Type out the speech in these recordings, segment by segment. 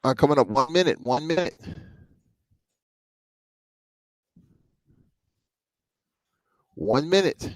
Coming up 1 minute. 1 minute. 1 minute.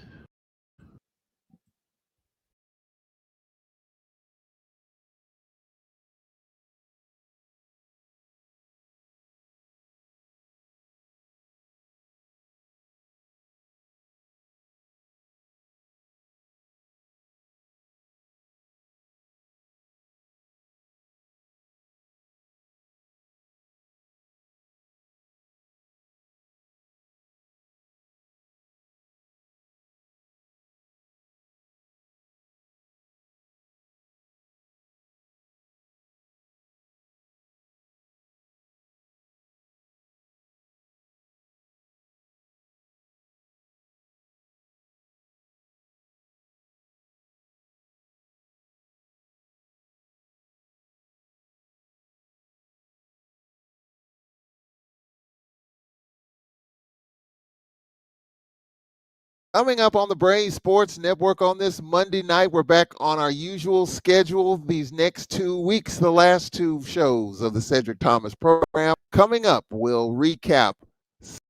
Coming up on the Braves Sports Network on this Monday night, we're back on our usual schedule these next 2 weeks, the last two shows of the Cedric Thomas program. Coming up, we'll recap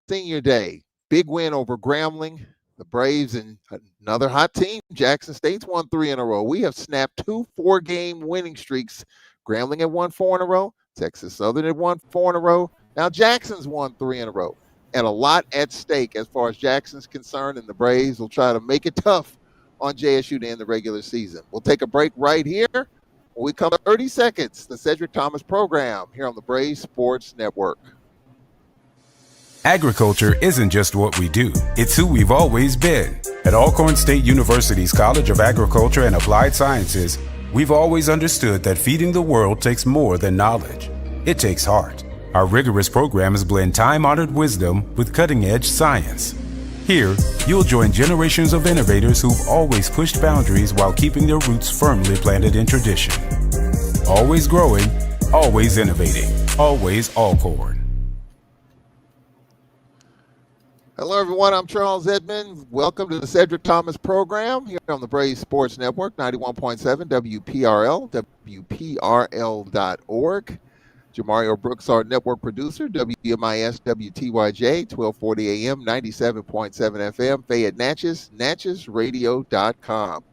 Senior Day, big win over Grambling. The Braves and another hot team, Jackson State's won 3 in a row. We have snapped 2 4-game winning streaks. Grambling had won 4 in a row. Texas Southern had won 4 in a row. Now Jackson's won 3 in a row. And a lot at stake as far as Jackson's concerned, and the Braves will try to make it tough on JSU to end the regular season. We'll take a break right here. When we come 30 seconds, the Cedric Thomas program here on the Braves Sports Network. Agriculture isn't just what we do, it's who we've always been. At Alcorn State University's College of Agriculture and Applied Sciences, we've always understood that feeding the world takes more than knowledge. It takes heart. Our rigorous programs blend time-honored wisdom with cutting-edge science. Here, you'll join generations of innovators who've always pushed boundaries while keeping their roots firmly planted in tradition. Always growing, always innovating, always Alcorn. Hello, everyone. I'm Charles Edmond. Welcome to the Cedric Thomas program here on the Braves Sports Network, 91.7 WPRL, WPRL.org. Jamario Brooks, our network producer, WMIS WTYJ, 1240 AM, 97.7 FM, Fayette Natchez, NatchezRadio.com.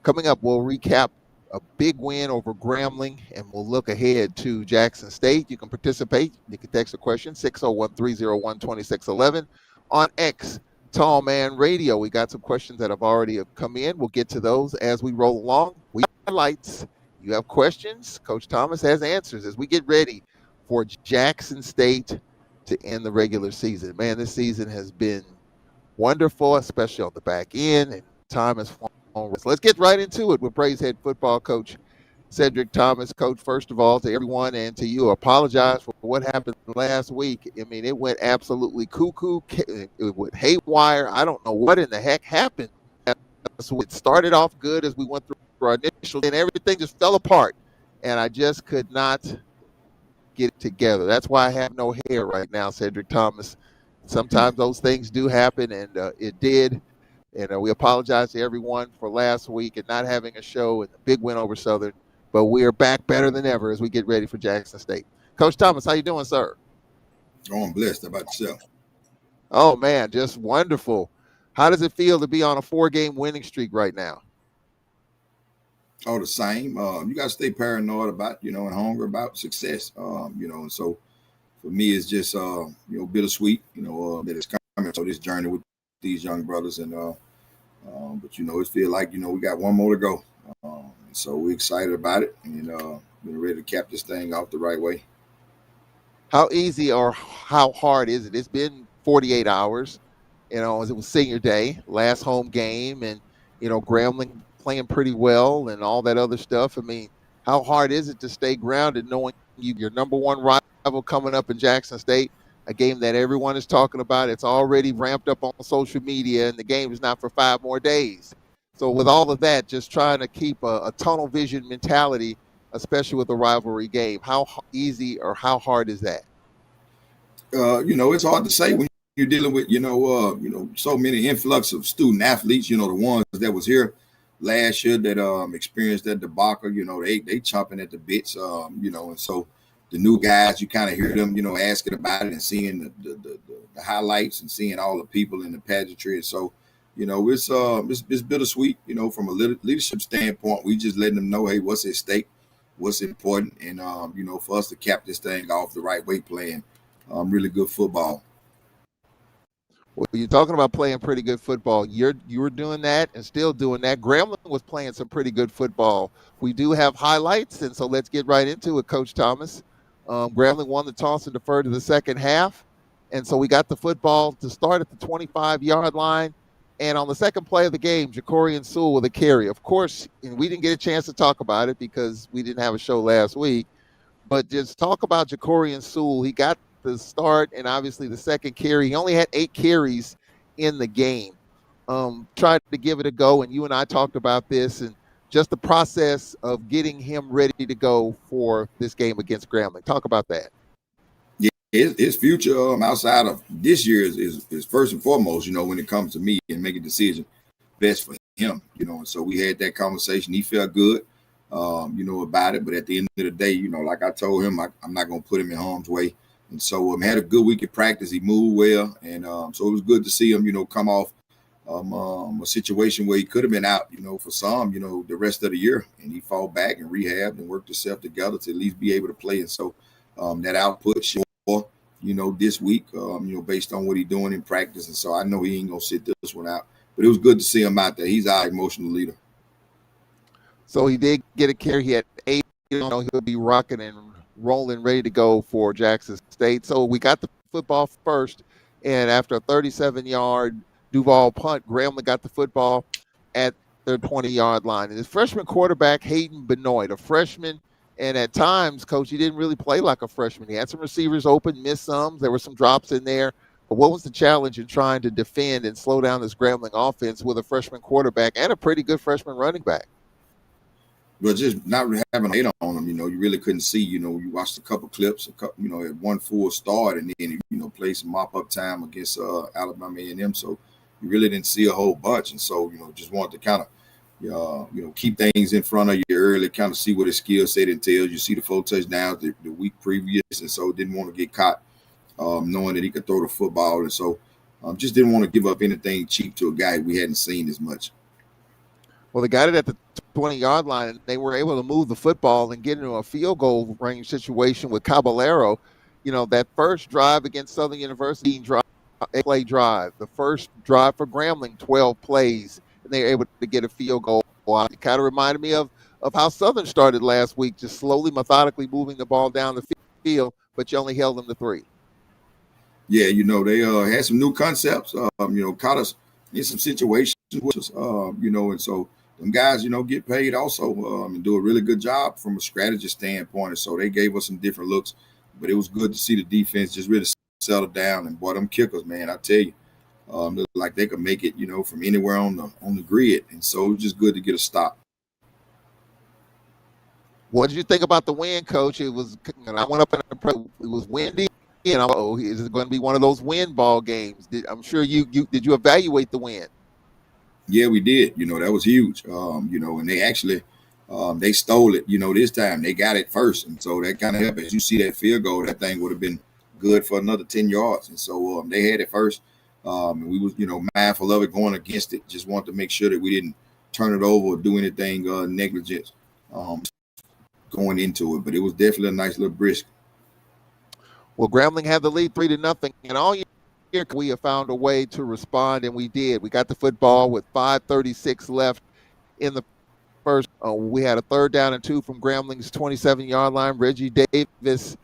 Coming up, we'll recap a big win over Grambling, and we'll look ahead to Jackson State. You can participate. You can text a question, 601-301-2611. On X, Tall Man Radio. We got some questions that have already come in. We'll get to those as we roll along. We have lights. You have questions. Coach Thomas has answers as we get ready for Jackson State to end the regular season. Man, this season has been wonderful, especially on the back end, and time has flown. So let's get right into it with Braves head football coach Cedric Thomas. Coach, first of all, to everyone and to you, apologize for what happened last week. I mean, it went absolutely cuckoo. It went haywire. I don't know what in the heck happened. So it started off good as we went through our initial, and everything just fell apart. And I just could not get it together. That's why I have no hair right now, Cedric Thomas. Sometimes those things do happen, and it did. And we apologize to everyone for last week and not having a show and the big win over Southern. But we are back better than ever as we get ready for Jackson State. Coach Thomas, how you doing, sir? Oh, I'm blessed. How about yourself? Oh, man, just wonderful. How does it feel to be on a 4-game winning streak right now? Oh, the same. You got to stay paranoid about, and hungry about success, and so for me, it's just, bittersweet, that it's coming. So this journey with these young brothers but, it feels like, we got one more to go. So we're excited about it and we're ready to cap this thing off the right way. How easy or how hard is it? It's been 48 hours, as it was senior day, last home game, and, Grambling playing pretty well and all that other stuff. I mean, how hard is it to stay grounded knowing your number one rival coming up in Jackson State, a game that everyone is talking about? It's already ramped up on social media, and the game is not for 5 more days. So with all of that, just trying to keep a tunnel vision mentality, especially with a rivalry game, how easy or how hard is that? It's hard to say when you're dealing with, so many influx of student athletes, the ones that was here last year that experienced that debacle, they chomping at the bits, and so the new guys, you kind of hear them, asking about it and seeing the highlights and seeing all the people in the pageantry. And so, it's bittersweet, from a leadership standpoint. We just letting them know, hey, what's at stake, what's important, and for us to cap this thing off the right way, playing really good football. Well, you're talking about playing pretty good football. You were doing that and still doing that. Grambling was playing some pretty good football. We do have highlights, and so let's get right into it, Coach Thomas. Grambling won the toss and deferred to the second half, and so we got the football to start at the 25-yard line. And on the second play of the game, Jacorian Sewell with a carry. Of course, and we didn't get a chance to talk about it because we didn't have a show last week. But just talk about Jacorian Sewell. He got the start and obviously the second carry. He only had 8 carries in the game. Tried to give it a go, and you and I talked about this and just the process of getting him ready to go for this game against Grambling. Talk about that. Yeah, his future outside of this year is first and foremost, when it comes to me and making a decision best for him, and so we had that conversation. He felt good, about it. But at the end of the day, like I told him, I'm not going to put him in harm's way. And so had a good week of practice. He moved well. And so it was good to see him, come off a situation where he could have been out, for some, the rest of the year. And he fought back and rehabbed and worked himself together to at least be able to play. And so that output, this week, based on what he's doing in practice. And so I know he ain't going to sit this one out. But it was good to see him out there. He's our emotional leader. So he did get a carry. He had 8. He'll be rocking and rolling, ready to go for Jackson State. So we got the football first, and after a 37-yard Duval punt, Grambling got the football at their 20-yard line. And his freshman quarterback, Hayden Benoit, a freshman, and at times, Coach, he didn't really play like a freshman. He had some receivers open, missed some. There were some drops in there. But what was the challenge in trying to defend and slow down this Grambling offense with a freshman quarterback and a pretty good freshman running back? But just not having a hate on him, you really couldn't see. You watched a couple clips, at one full start, and then played some mop-up time against Alabama A&M. So you really didn't see a whole bunch, and so just wanted to kind of keep things in front of you early, kind of see what his skill set entails. You see the 4 touchdowns the week previous, and so didn't want to get caught knowing that he could throw the football, and so just didn't want to give up anything cheap to a guy we hadn't seen as much. Well, they got it at the 20-yard line, and they were able to move the football and get into a field goal range situation with Caballero. That first drive against Southern University, a play drive. The first drive for Grambling, 12 plays, and they were able to get a field goal. It kind of reminded me of how Southern started last week, just slowly, methodically moving the ball down the field, but you only held them to 3. Yeah, they had some new concepts, caught us in some situations, and so them guys, get paid also and do a really good job from a strategy standpoint. And so they gave us some different looks, but it was good to see the defense just really settle down. And boy, them kickers, man, I tell you, look like they could make it, from anywhere on the grid. And so it was just good to get a stop. What did you think about the win, Coach? I went up and it was windy. Is it going to be one of those win ball games? I'm sure did you evaluate the win? Yeah, we did. That was huge. And they actually they stole it. This time they got it first, and so that kind of helped. As you see that field goal, that thing would have been good for another 10 yards. And so they had it first, and we was mindful of it going against it. Just wanted to make sure that we didn't turn it over or do anything negligent going into it. But it was definitely a nice little brisk. Well, Grambling had the lead 3-0, and all year we have found a way to respond, and we did. We got the football with 5:36 left in the first. We had a 3rd down and 2 from Grambling's 27-yard line. Reggie Davis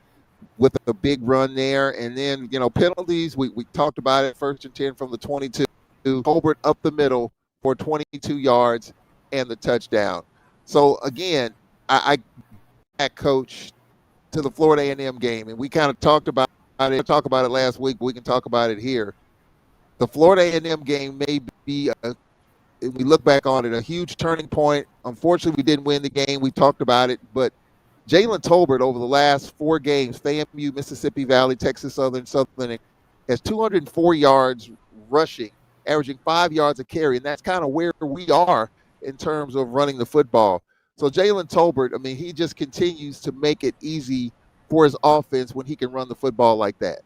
with a big run there, and then penalties. We talked about it. 1st and 10 from the 22. Colbert up the middle for 22 yards and the touchdown. So again, I coach to the Florida A&M game, and we kind of talked about it last week. But we can talk about it here. The Florida A&M game may be, if we look back on it, a huge turning point. Unfortunately, we didn't win the game. We talked about it, but Jalen Tolbert over the last 4 games, FAMU, Mississippi Valley, Texas Southern, has 204 yards rushing, averaging 5 yards a carry, and that's kind of where we are in terms of running the football. So Jalen Tolbert, he just continues to make it easy for his offense when he can run the football like that.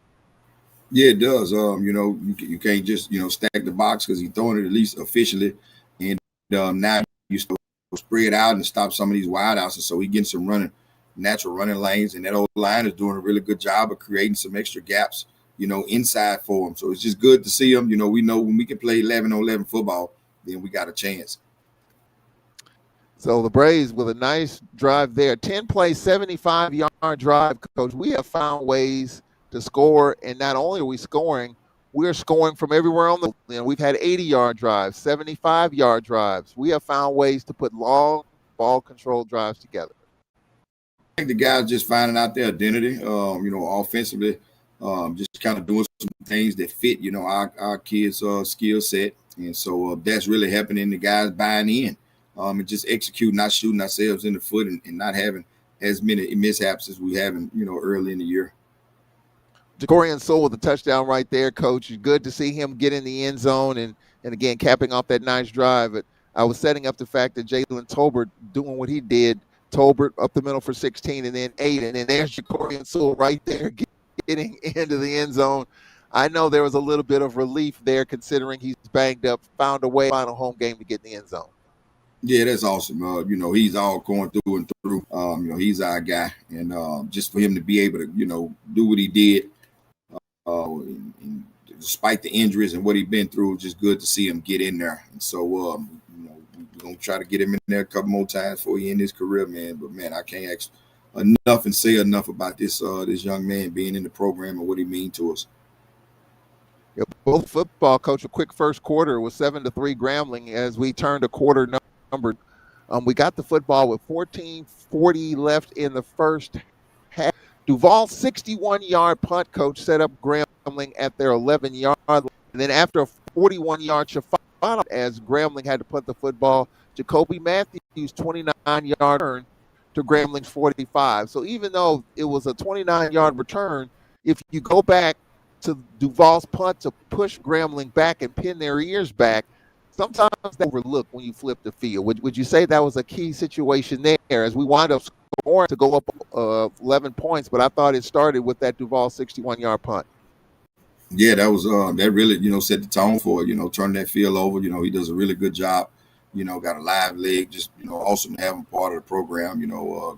Yeah, it does. You can't just stack the box because he's throwing it at least officially, and now you still spread out and stop some of these wideouts, and so he getting some natural running lanes, and that old line is doing a really good job of creating some extra gaps, inside for him. So it's just good to see him. We know when we can play 11-on-11 football, then we got a chance. So the Braves with a nice drive there, 10-play, 75-yard drive, Coach. We have found ways to score, and not only are we scoring, we're scoring from everywhere on the. We've had 80-yard drives, 75-yard drives. We have found ways to put long ball control drives together. I think the guys just finding out their identity, offensively, just kind of doing some things that fit, our kids' skill set, and so that's really happening. The guys buying in. And just execute, not shooting ourselves in the foot, and not having as many mishaps as we have early in the year. Jacorian Sewell with a touchdown right there, Coach. Good to see him get in the end zone and again capping off that nice drive. But I was setting up the fact that Jalen Tolbert doing what he did. Tolbert up the middle for 16 and then 8, and then there's Jacorian Sewell right there getting into the end zone. I know there was a little bit of relief there considering he's banged up, found a way, final home game to get in the end zone. Yeah, that's awesome. He's all going through and through. He's our guy, and just for him to be able to, do what he did, and despite the injuries and what he's been through, it's just good to see him get in there. And so, we're gonna try to get him in there a couple more times before he end his career, man. But man, I can't ask enough and say enough about this young man being in the program and what he means to us. Yeah, both football, Coach. A quick first quarter was 7-3 Grambling as we turned a quarter number. We got the football with 14:40 left in the first half. Duval's 61-yard punt, Coach, set up Grambling at their 11-yard line. And then after a 41-yard Shafana, as Grambling had to punt the football, Jacoby Matthews' 29-yard turn to Grambling's 45. So even though it was a 29-yard return, if you go back to Duval's punt to push Grambling back and pin their ears back, sometimes they overlook when you flip the field. Would you say that was a key situation there as we wind up scoring to go up 11 points? But I thought it started with that Duval 61-yard punt. Yeah, that was that really set the tone for it. Turn that field over. He does a really good job. Got a live leg. Just awesome to have him part of the program.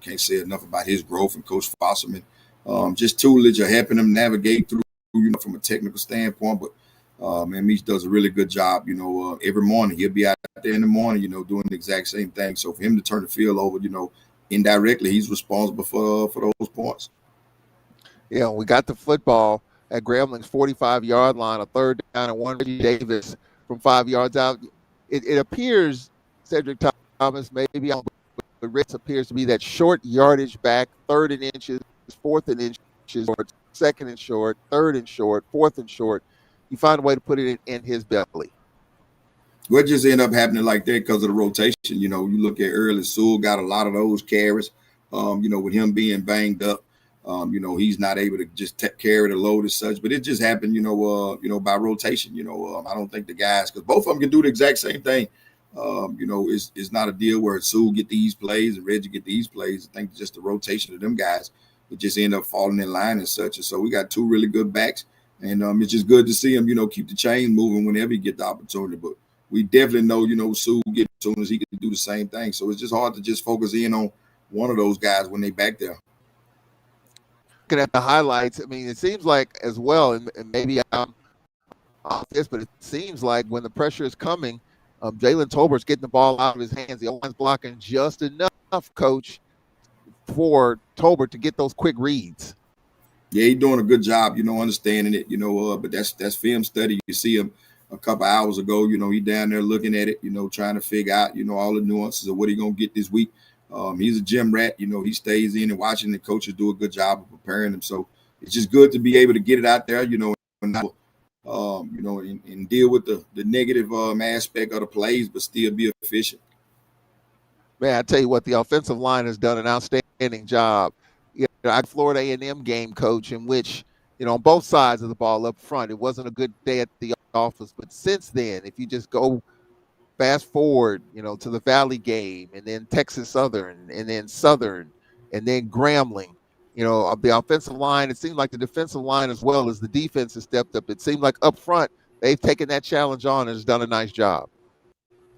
Can't say enough about his growth and Coach Fosserman. Just tutelage of helping him navigate through. From a technical standpoint, but man, Meach does a really good job. Every morning he'll be out there in the morning, doing the exact same thing. So for him to turn the field over, indirectly, he's responsible for those points. Yeah, we got the football at Grambling's 45-yard line, a third down and one. Reggie Davis from 5 yards out. It appears Cedric Thomas maybe on, but Ritz appears to be that short yardage back, 3rd and inches, 4th and inches, or 2nd and short, 3rd and short, 4th and short. You find a way to put it in his belly. What just end up happening like that because of the rotation? You look at early, Sewell got a lot of those carries. With him being banged up, he's not able to just carry the load as such. But it just happened, by rotation. I don't think the guys, because both of them can do the exact same thing. It's not a deal where Sewell get these plays and Reggie get these plays. I think just the rotation of them guys, it just end up falling in line and such. And so we got two really good backs, and it's just good to see him, keep the chain moving whenever he get the opportunity. But we definitely know, Sewell get as soon as he can do the same thing. So it's just hard to just focus in on one of those guys when they back there. Looking at the highlights, I mean, it seems like as well, and maybe I'm off this, but it seems like when the pressure is coming, Jalen Tolbert's getting the ball out of his hands. The O-line's blocking just enough, Coach, for Tolbert to get those quick reads. Yeah, he's doing a good job, understanding it, but that's film study. You see him a couple hours ago, he down there looking at it, trying to figure out, all the nuances of what he's going to get this week. He's a gym rat, he stays in and watching the coaches do a good job of preparing him. So it's just good to be able to get it out there, and deal with the negative aspect of the plays, but still be efficient. Man, I tell you what, the offensive line has done an outstanding job. Florida A&M game, Coach, in which, on both sides of the ball up front, it wasn't a good day at the office. But since then, if you just go fast forward, to the Valley game, and then Texas Southern, and then Southern, and then Grambling, The offensive line, it seemed like the defensive line as well as the defense has stepped up. It seemed like up front, they've taken that challenge on and has done a nice job.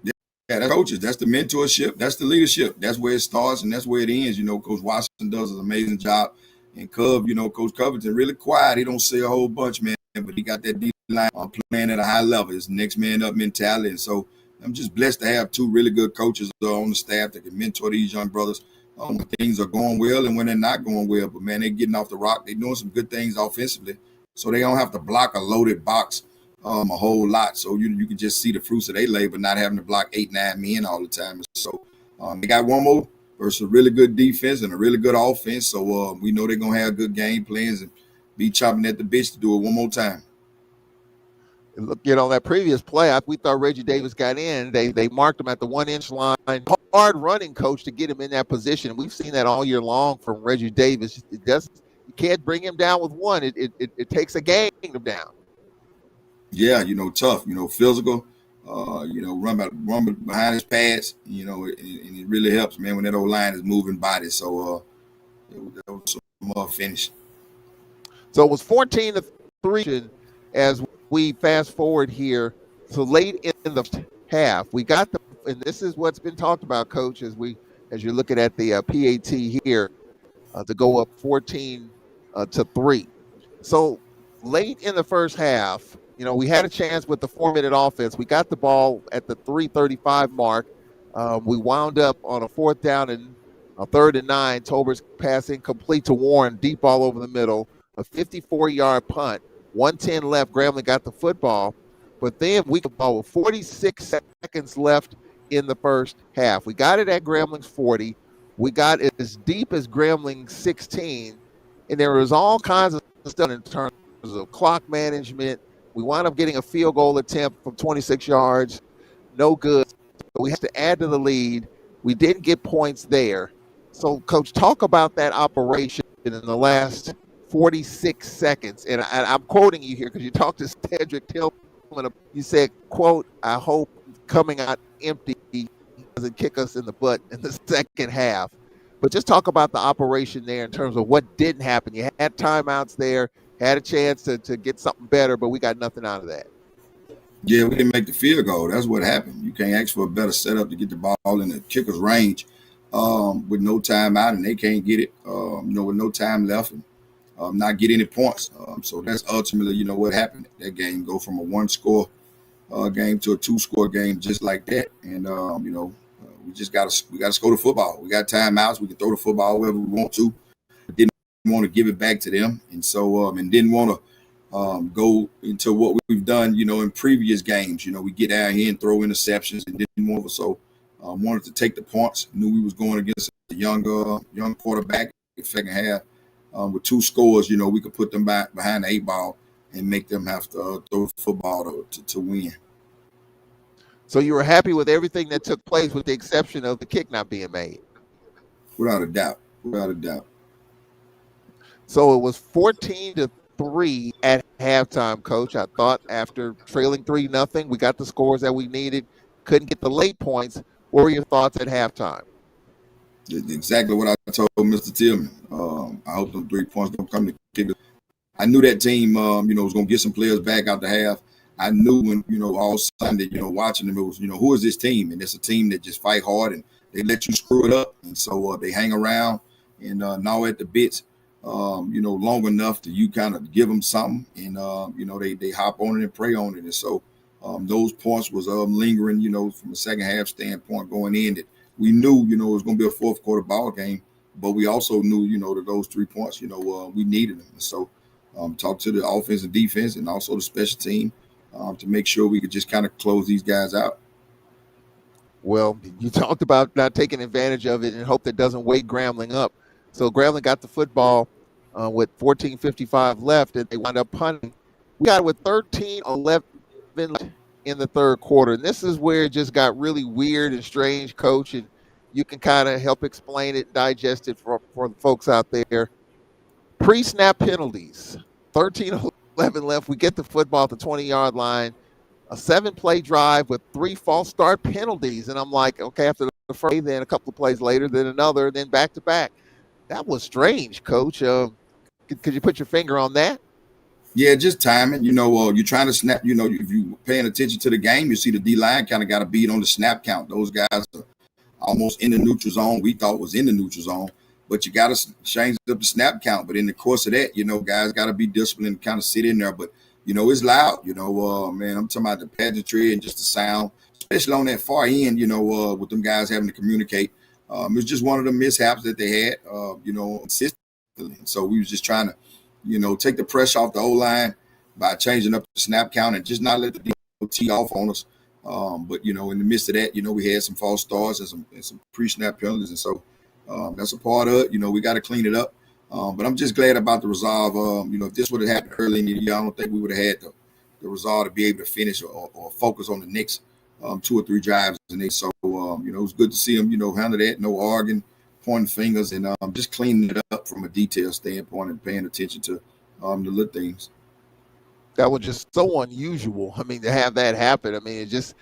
Yeah, that's coaches. That's the mentorship. That's the leadership. That's where it starts and that's where it ends. Coach Washington does an amazing job. And Coach Covington, really quiet. He don't say a whole bunch, man, but he got that D line playing at a high level. It's next man up mentality. And so I'm just blessed to have two really good coaches on the staff that can mentor these young brothers when things are going well and when they're not going well. But, man, they're getting off the rock. They're doing some good things offensively. So they don't have to block a loaded box a whole lot. So you can just see the fruits of their labor, not having to block 8-9 men all the time. And so they got one more versus a really good defense and a really good offense. So we know they're going to have good game plans and be chopping at the bitch to do it one more time. Look, that previous play, we thought Reggie Davis got in. They marked him at the 1-inch line. Hard running, coach, to get him in that position. We've seen that all year long from Reggie Davis. You can't bring him down with one. It takes a game to bring him down. Yeah, tough, physical, run behind his pads, and it really helps, man, when that old line is moving bodies. So that was some finish. So it was 14-3 as we fast forward here. So late in the half, we got and this is what's been talked about, Coach, as you're looking at the PAT here, to go up 14-3. So late in the first half, we had a chance with the 4-minute offense. We got the ball at the 3:35 mark. We wound up on a 4th down and a 3rd and 9. Tolbert's pass incomplete to Warren, deep all over the middle. A 54-yard punt. 1:10 left. Grambling got the football. But then we got the ball with 46 seconds left in the first half. We got it at Grambling's 40. We got it as deep as Grambling's 16. And there was all kinds of stuff in terms of clock management. We wound up getting a field goal attempt from 26 yards. No good. We had to add to the lead. We didn't get points there. So, Coach, talk about that operation in the last 46 seconds. And I'm quoting you here because you talked to Cedric Tillman. You said, quote, "I hope coming out empty doesn't kick us in the butt in the second half." But just talk about the operation there in terms of what didn't happen. You had timeouts there, had a chance to get something better, but we got nothing out of that. Yeah, we didn't make the field goal. That's what happened. You can't ask for a better setup to get the ball in the kicker's range with no timeout, and they can't get it, with no time left and not get any points. So that's ultimately, what happened. That game go from a 1-score game to a 2-score game just like that. And, we just got to score the football. We got timeouts. We can throw the football wherever we want to. Didn't want to give it back to them. And so, and didn't want to go into what we've done, in previous games. We get out here and throw interceptions and didn't want to. So wanted to take the points. Knew we was going against a young quarterback in the second half. With 2 scores, we could put them back behind the 8 ball and make them have to throw the football to win. So you were happy with everything that took place with the exception of the kick not being made? Without a doubt. So it was 14-3 at halftime, Coach. I thought after trailing 3-0, we got the scores that we needed, couldn't get the late points. What were your thoughts at halftime? Exactly what I told Mr. Tillman. I hope those 3 points don't come to kick. I knew that team, was going to get some players back out the half. I knew when, all Sunday, watching them, it was, who is this team? And it's a team that just fight hard and they let you screw it up. And so they hang around and gnaw at the bits, long enough to you kind of give them something. And, they hop on it and prey on it. And so those points was lingering, from a second half standpoint going in that we knew, it was going to be a 4th quarter ball game. But we also knew, that those 3 points, we needed them. And so talk to the offense and defense and also the special team. To make sure we could just kind of close these guys out. Well, you talked about not taking advantage of it and hope that doesn't wake Grambling up. So Grambling got the football with 14:55 left, and they wound up punting. We got it with 13-11 in the 3rd quarter. And this is where it just got really weird and strange, Coach, and you can kind of help explain it, digest it for the folks out there. Pre-snap penalties, 13-11 left. We get the football at the 20-yard line, a 7-play drive with 3 false start penalties. And I'm like, okay, after the first, then a couple of plays later, then another, then back to back. That was strange, Coach. Could you put your finger on that? Yeah, just timing. You're trying to snap. If you paying attention to the game, you see the D line kind of got a beat on the snap count. Those guys are almost in the neutral zone. We thought was in the neutral zone, but you got to change up the snap count. But in the course of that, guys got to be disciplined and kind of sit in there. But it's loud. Man, I'm talking about the pageantry and just the sound, especially on that far end. With them guys having to communicate. It's just one of the mishaps that they had. Consistently. So we was just trying to, take the pressure off the O line by changing up the snap count and just not let the tee off on us. But in the midst of that, we had some false starts and some pre-snap penalties, and so that's a part of it. We got to clean it up. But I'm just glad about the resolve. If this would have happened early in the year, I don't think we would have had the resolve to be able to finish or focus on the next 2 or 3 drives. And so it was good to see them, handle that, no arguing, pointing fingers, and just cleaning it up from a detail standpoint and paying attention to the little things. That was just so unusual. I mean, to have that happen. I mean, it just,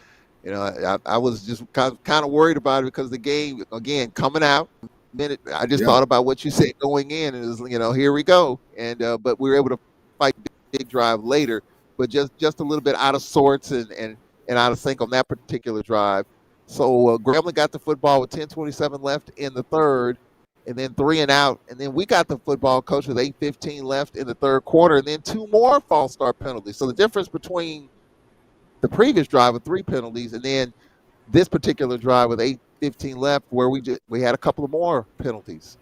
I was just kind of worried about it because the game, again, coming out. I just thought about what you said going in, and it was, here we go. And but we were able to fight big drive later, but just a little bit out of sorts and out of sync on that particular drive. So Grambling got the football with 10:27 left in the third, and then 3 and out. And then we got the football, Coach, with 8:15 left in the third quarter, and then 2 more false start penalties. So the difference between the previous drive with 3 penalties and then this particular drive with 8:15 left, where we had a couple of more penalties.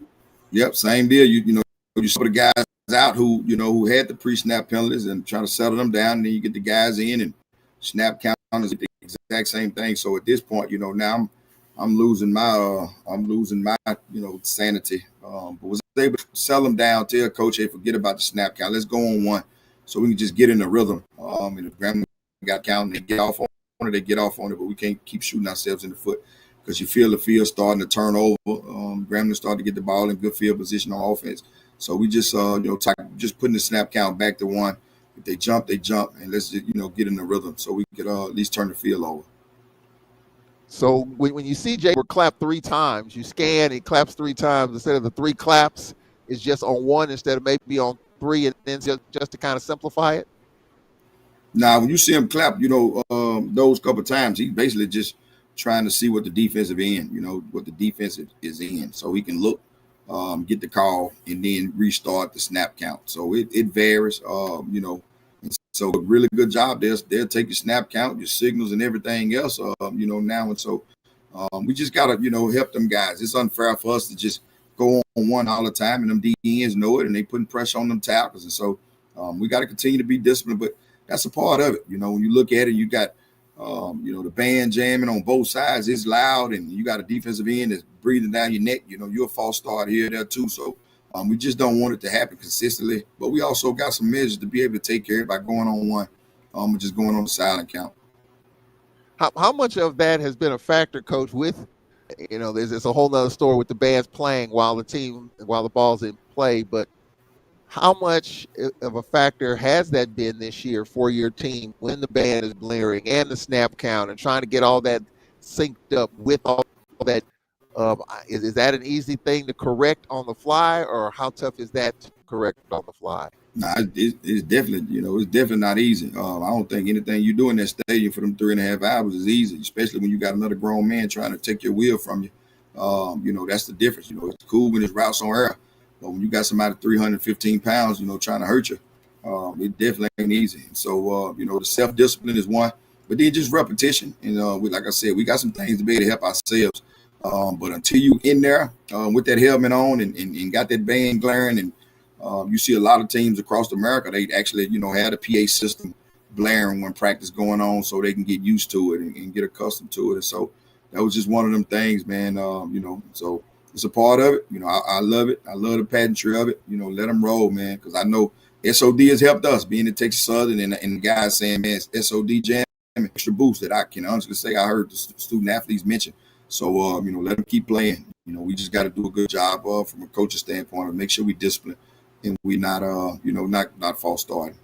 Yep, same deal. You saw the guys out who had the pre-snap penalties and trying to settle them down, and then you get the guys in and snap count is the exact same thing. So at this point, now I'm losing my sanity. But was able to sell them down, tell coach, hey, forget about the snap count. Let's go on one so we can just get in the rhythm. And if Grambling got counting, they get off on it, but we can't keep shooting ourselves in the foot because you feel the field starting to turn over. Grambling started to get the ball in good field position on offense. So we just, just putting the snap count back to 1. If they jump, they jump, and let's just, get in the rhythm so we could at least turn the field over. So when you see Jay clap 3 times, you scan, he claps 3 times instead of the 3 claps. It's just on 1 instead of maybe on 3, and then just to kind of simplify it. Now, when you see him clap, those couple of times, he's basically just trying to see what the defensive end, what the defense is in, so he can look, get the call, and then restart the snap count. So it varies, And so a really good job. They'll take your snap count, your signals, and everything else, now. And so we just got to, help them guys. It's unfair for us to just go on one all the time, and them DNs know it, and they putting pressure on them tackles. And so we got to continue to be disciplined, but that's a part of it. When you look at it, you got, the band jamming on both sides. It's loud, and you got a defensive end that's breathing down your neck. You're a false start here, there too. So we just don't want it to happen consistently, but we also got some measures to be able to take care of it by going on one, and just going on the silent count. How much of that has been a factor, Coach, with, there's a whole nother story with the bands playing while the ball's in play, but how much of a factor has that been this year for your team when the band is blaring and the snap count and trying to get all that synced up with all that? Is that an easy thing to correct on the fly, or how tough is that to correct on the fly? Nah, it's definitely, it's definitely not easy. I don't think anything you do in that stadium for them 3.5 hours is easy, especially when you got another grown man trying to take your wheel from you. That's the difference. It's cool when it's routes on air, but when you got somebody 315 pounds, trying to hurt you, it definitely ain't easy. So, the self-discipline is one, but then just repetition. And like I said, we got some things to be able to help ourselves. But until you in there with that helmet on and got that band glaring, and you see a lot of teams across America, they actually, had a PA system blaring when practice going on so they can get used to it and get accustomed to it. And so that was just one of them things, man. So it's a part of it. I love it. I love the pageantry of it. Let them roll, man, because I know SOD has helped us being in Texas Southern, and the guys saying, man, SOD jam, extra boost that I can honestly say I heard the student athletes mention. So, let them keep playing. We just got to do a good job from a coaching standpoint and make sure we discipline and we not false starting.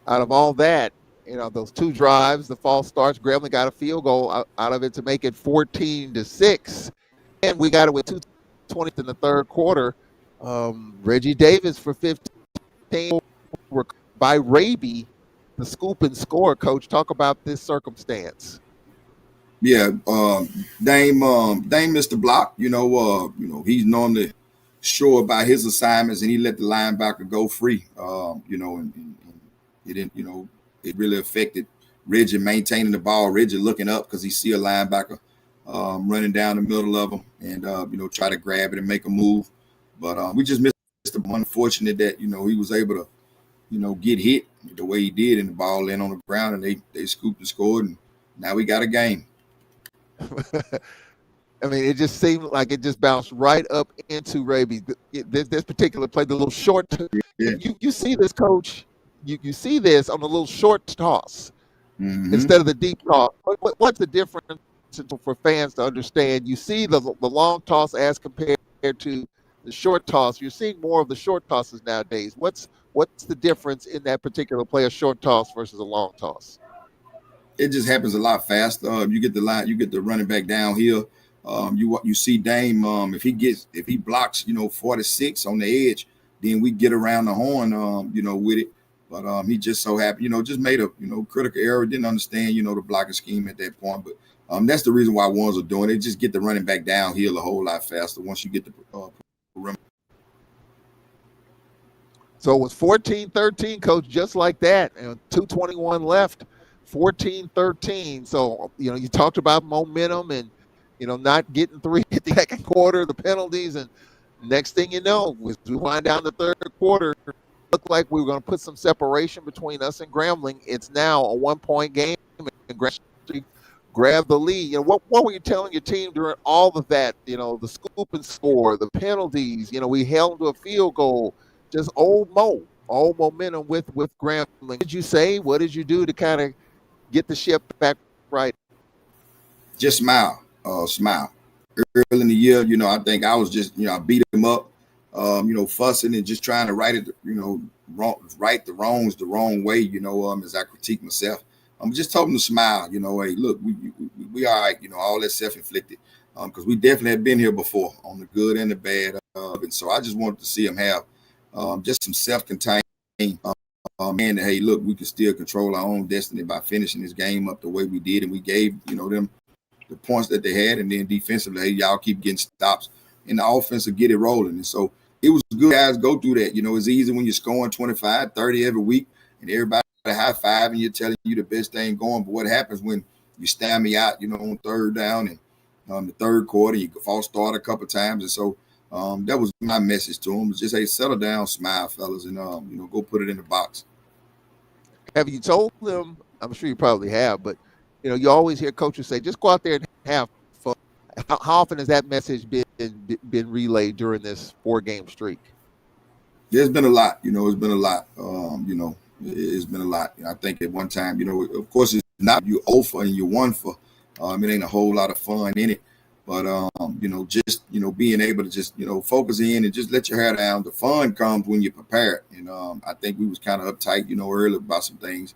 Out of all that, those 2 drives, the false starts, Grambling got a field goal out of it to make it 14-6, and we got it with 2 20th in the third quarter. Reggie Davis for 15 by Raby, the scoop and score. Coach, talk about this circumstance. Yeah, Dame missed the block. He's normally sure about his assignments, and he let the linebacker go free. And it didn't. It really affected Reggie maintaining the ball. Reggie looking up because he see a linebacker running down the middle of him, and try to grab it and make a move. But we just missed the. Unfortunate that he was able to get hit the way he did, and the ball landed on the ground, and they scooped and scored, and now we got a game. I mean, it just seemed like it just bounced right up into Raby. This particular play, the little short. Yeah. You see this, Coach. You see this on the little short toss instead of the deep toss. What's the difference for fans to understand? You see the long toss as compared to the short toss. You're seeing more of the short tosses nowadays. What's the difference in that particular play, a short toss versus a long toss? It just happens a lot faster. You get the running back downhill. You see Dame. If he blocks 46 on the edge, then we get around the horn with it. But he just so happened just made a critical error. Didn't understand the blocking scheme at that point. But that's the reason why ones are doing it. Just get the running back downhill a whole lot faster once you get the perimeter. So it was 14-13, Coach, just like that. 2:21 left, 14-13. So, you talked about momentum and, not getting three at the second quarter, the penalties. And next thing you know, as we wind down the third quarter, it looked like we were going to put some separation between us and Grambling. It's now a 1-point game, and Grambling grabbed the lead. What were you telling your team during all of that? The scoop and score, the penalties. We held to a field goal. Just old momentum with Grambling. What did you say? What did you do to kind of get the ship back right? Just smile. Early in the year, I think I was just, I beat him up, fussing and just trying to right the wrongs the wrong way, as I critique myself. I'm just told him to smile, hey, look, we all right, all that self-inflicted, because we definitely have been here before on the good and the bad. And so I just wanted to see him have just some self-contained, and hey, look, we can still control our own destiny by finishing this game up the way we did, and we gave them the points that they had, and then defensively, hey, y'all keep getting stops, and the offense will get it rolling. And so it was good guys go through that. It's easy when you're scoring 25, 30 every week, and everybody high five and you're telling you the best thing going. But what happens when you stand me out, on third down and the third quarter, you false start a couple of times, and so. That was my message to him. Was just, hey, settle down, smile, fellas, and go put it in the box. Have you told them? I'm sure you probably have, but you always hear coaches say, just go out there and have fun. How often has that message been relayed during this 4-game streak? There's been a lot. It's been a lot. It's been a lot. I think at one time, of course, it's not you 0 for and you 1 for. It ain't a whole lot of fun in it. But, just, being able to just, focus in and just let your hair down. The fun comes when you're prepared. And I think we was kind of uptight, early about some things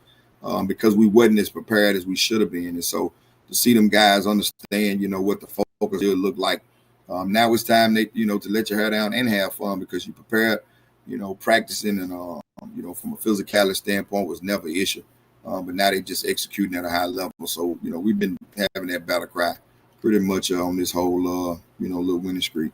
because we wasn't as prepared as we should have been. And so to see them guys understand, what the focus will look like. Now it's time, to let your hair down and have fun because you prepared, practicing and, from a physicality standpoint was never an issue. But now they just executing at a high level. So, we've been having that battle cry pretty much on this whole, little winning streak.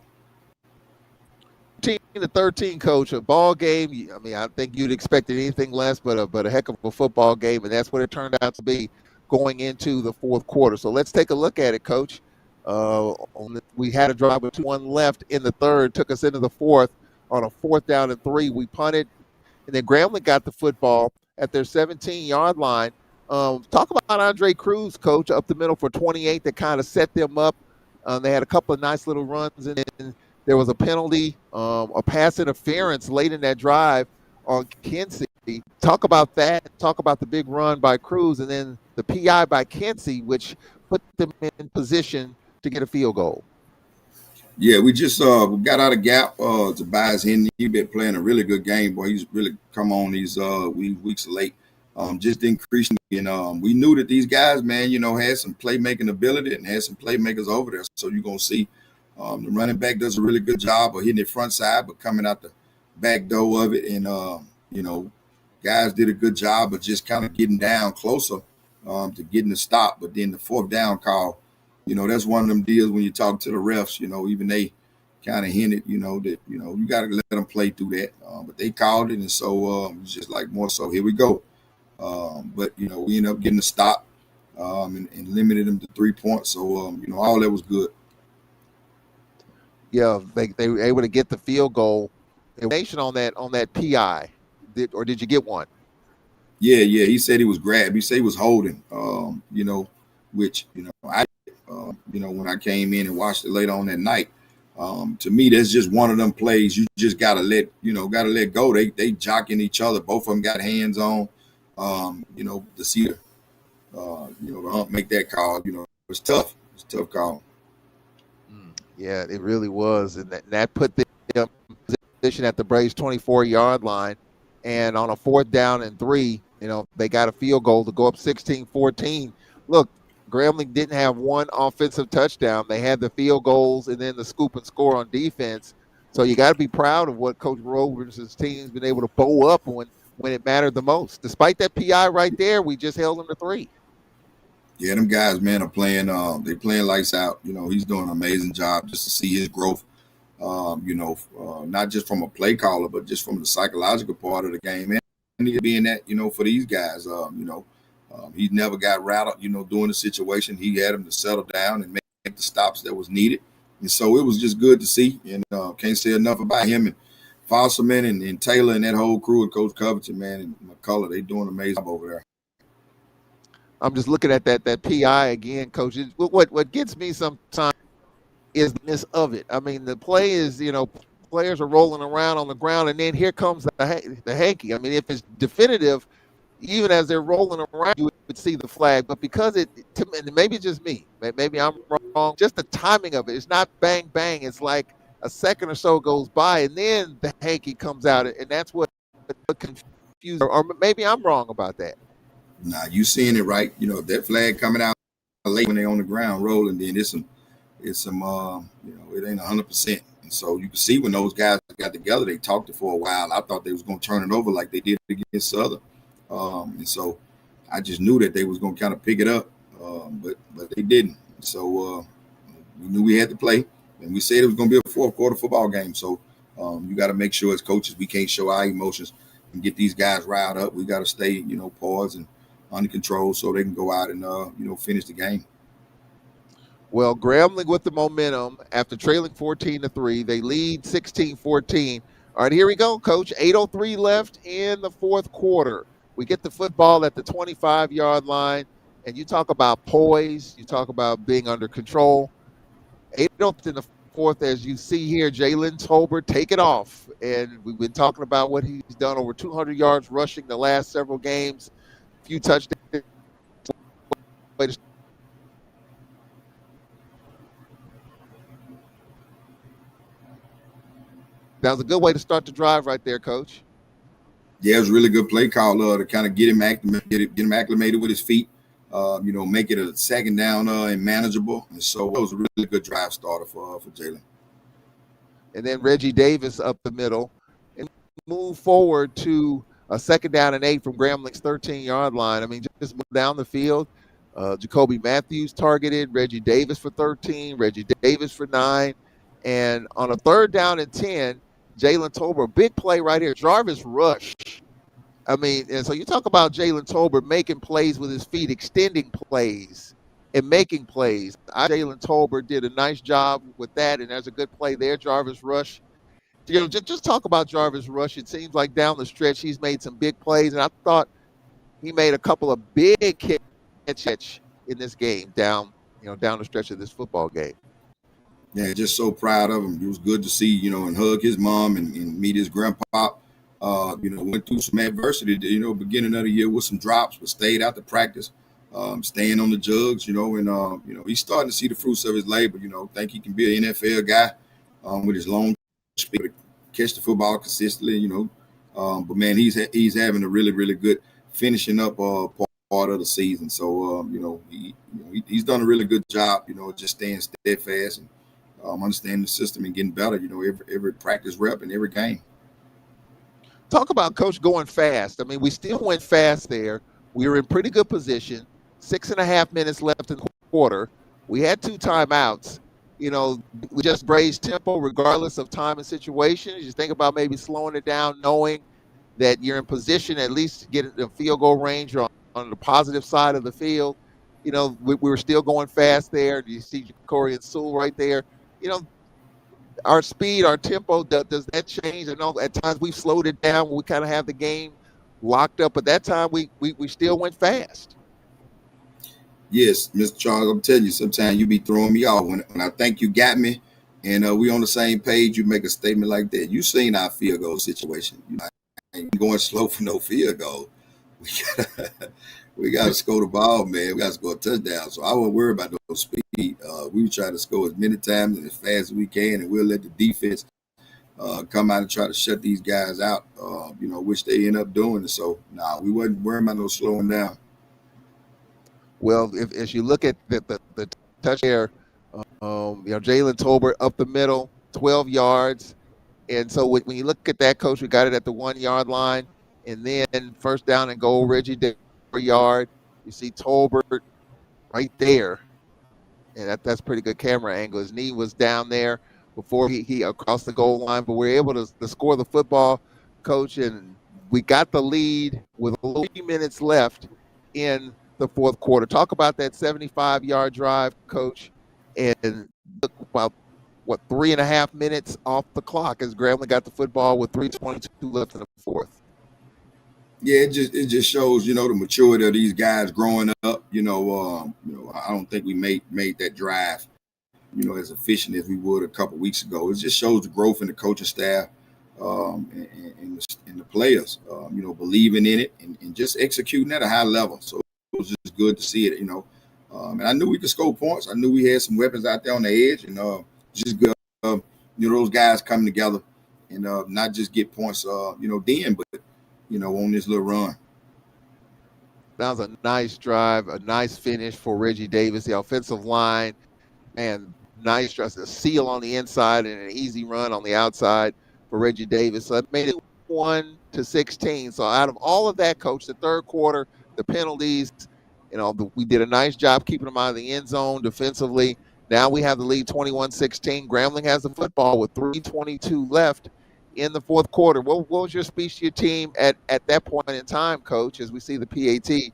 13, Coach, a ball game. I mean, I think you'd expected anything less, but a heck of a football game, and that's what it turned out to be going into the fourth quarter. So let's take a look at it, Coach. We had a drive with 2-1 left in the third, took us into the fourth on a 4th down and 3. We punted, and then Grambling got the football at their 17-yard line. Talk about Andre Cruz, Coach, up the middle for 28 that kind of set them up. They had a couple of nice little runs, and then there was a penalty, a pass interference late in that drive on Kinsey. Talk about that. Talk about the big run by Cruz, and then the PI by Kinsey, which put them in position to get a field goal. Yeah, we just we got out of gap. Tobias Henry, he's been playing a really good game, boy. He's really come on these weeks late. Just increasing, and we knew that these guys, man, had some playmaking ability and had some playmakers over there. So you're gonna see, The running back does a really good job of hitting the front side, but coming out the back door of it. And, guys did a good job of just kind of getting down closer to getting the stop. But then the fourth down call, that's one of them deals when you talk to the refs, even they kind of hinted, that, you got to let them play through that. But they called it. And so it's just like more so, here we go. But, we ended up getting a stop and limited them to 3 points. So, all that was good. Yeah, they were able to get the field goal. Nation on that PI, did you get one? Yeah. He said he was grabbed. He said he was holding. Which I, when I came in and watched it later on that night. To me, that's just one of them plays you just gotta let go. They jocking each other. Both of them got hands on. To see the hump make that call. It's tough. It's a tough call. Yeah, it really was, and that put them in position at the Braves 24-yard line, and on a 4th down and 3, they got a field goal to go up 16-14. Look, Grambling didn't have one offensive touchdown. They had the field goals and then the scoop and score on defense. So you got to be proud of what Coach Rovers' team's been able to bow up when it mattered the most. Despite that PI right there, we just held them to 3. Yeah, them guys, man, are playing. They playing lights out. He's doing an amazing job just to see his growth. Not just from a play caller, but just from the psychological part of the game, and being that for these guys, he never got rattled. During the situation, he had him to settle down and make the stops that was needed, and so it was just good to see. And can't say enough about him and Fosselman and Taylor and that whole crew of Coach Covington, man, and McCullough. They doing an amazing job over there. I'm just looking at that PI again, Coach. What gets me sometimes is the miss of it. I mean, the play is, players are rolling around on the ground, and then here comes the hanky. I mean, if it's definitive, even as they're rolling around, you would see the flag. But because maybe it's just me, maybe I'm wrong, just the timing of it. It's not bang, bang. It's like a second or so goes by, and then the hanky comes out, and that's what confuses. Or maybe I'm wrong about that. Nah, you seeing it right. If that flag coming out late when they on the ground rolling, then it's some, it ain't 100%. And so you can see when those guys got together, they talked it for a while. I thought they was going to turn it over like they did against Southern. And so I just knew that they was going to kind of pick it up, but they didn't. So we knew we had to play, and we said it was going to be a fourth quarter football game. So you got to make sure as coaches we can't show our emotions and get these guys riled up. We got to stay, paused and under control so they can go out and finish the game. Well, Grambling with the momentum after trailing 14-3. They lead 16-14. All right, here we go, Coach. 8:03 left in the fourth quarter. We get the football at the 25-yard line, and you talk about poise. You talk about being under control. 8:03 in the fourth, as you see here, Jalen Tolbert take it off. And we've been talking about what he's done, over 200 yards rushing the last several games, a few touchdowns. That was a good way to start the drive right there, Coach. Yeah, it was a really good play call to kind of get him acclimated with his feet, make it a second down and manageable. And so it was a really good drive starter for Jalen. And then Reggie Davis up the middle and move forward to a second down and 8 from Grambling's 13-yard line. I mean, just move down the field. Jacoby Matthews targeted, Reggie Davis for 13, Reggie Davis for 9. And on a third down and 10, Jalen Tolbert, big play right here. Jarvis Rush. I mean, and so you talk about Jalen Tolbert making plays with his feet, extending plays and making plays. Jalen Tolbert did a nice job with that, and there's a good play there. Jarvis Rush. Just talk about Jarvis Rush. It seems like down the stretch he's made some big plays, and I thought he made a couple of big catches in this game down the stretch of this football game. Yeah, just so proud of him. It was good to see, and hug his mom and meet his grandpa. Went through some adversity, beginning of the year with some drops, but stayed out to practice, staying on the jugs, and he's starting to see the fruits of his labor. Think he can be an NFL guy with his long speed, to catch the football consistently. But man, he's having a really, really good finishing up part of the season. So he's done a really good job. Just staying steadfast and understanding the system and getting better. Every practice rep and every game. Talk about Coach going fast. I mean, we still went fast there. We were in pretty good position. 6.5 minutes left in the quarter. We had 2 timeouts. We just raised tempo regardless of time and situation. You think about maybe slowing it down, knowing that you're in position at least to get a field goal range or on the positive side of the field. We were still going fast there. You see Corey and Sewell right there. Our speed, our tempo, does that change? I know at times we've slowed it down when we kind of have the game locked up, but that time we still went fast. Yes, Mr. Charles, I'm telling you, sometimes you be throwing me off. When I think you got me and we on the same page, you make a statement like that. You seen our field goal situation. I ain't going slow for no field goal. We gotta score the ball, man. We gotta score a touchdown. So I won't worry about no speed. We try to score as many times and as fast as we can, and we'll let the defense come out and try to shut these guys out, which they end up doing. And so, we wasn't worrying about no slowing down. Well, as you look at the touch there, Jalen Tolbert up the middle, 12 yards. And so when you look at that, Coach, we got it at the 1 yard line. And then first down and goal, Reggie Davis, yard. You see Tolbert right there. And that's pretty good camera angle. His knee was down there before he across the goal line. But we're able to score the football, Coach. And we got the lead with 3 minutes left in the fourth quarter. Talk about that 75-yard drive, Coach, and look about 3.5 minutes off the clock as Grambling got the football with 3:22 left in the fourth. Yeah, it just shows the maturity of these guys growing up. I don't think we made that drive as efficient as we would a couple weeks ago. It just shows the growth in the coaching staff and the players. Believing in it and just executing at a high level. So it was just good to see it, and I knew we could score points. I knew we had some weapons out there on the edge, and just good, those guys coming together and not just get points, then, but on this little run. That was a nice drive, a nice finish for Reggie Davis, the offensive line, and nice drive, a seal on the inside and an easy run on the outside for Reggie Davis. So it made it 1-16. So out of all of that, Coach, the third quarter, the penalties, we did a nice job keeping them out of the end zone defensively. Now we have the lead 21-16. Grambling has the football with 3:22 left in the fourth quarter. What was your speech to your team at that point in time, Coach, as we see the PAT?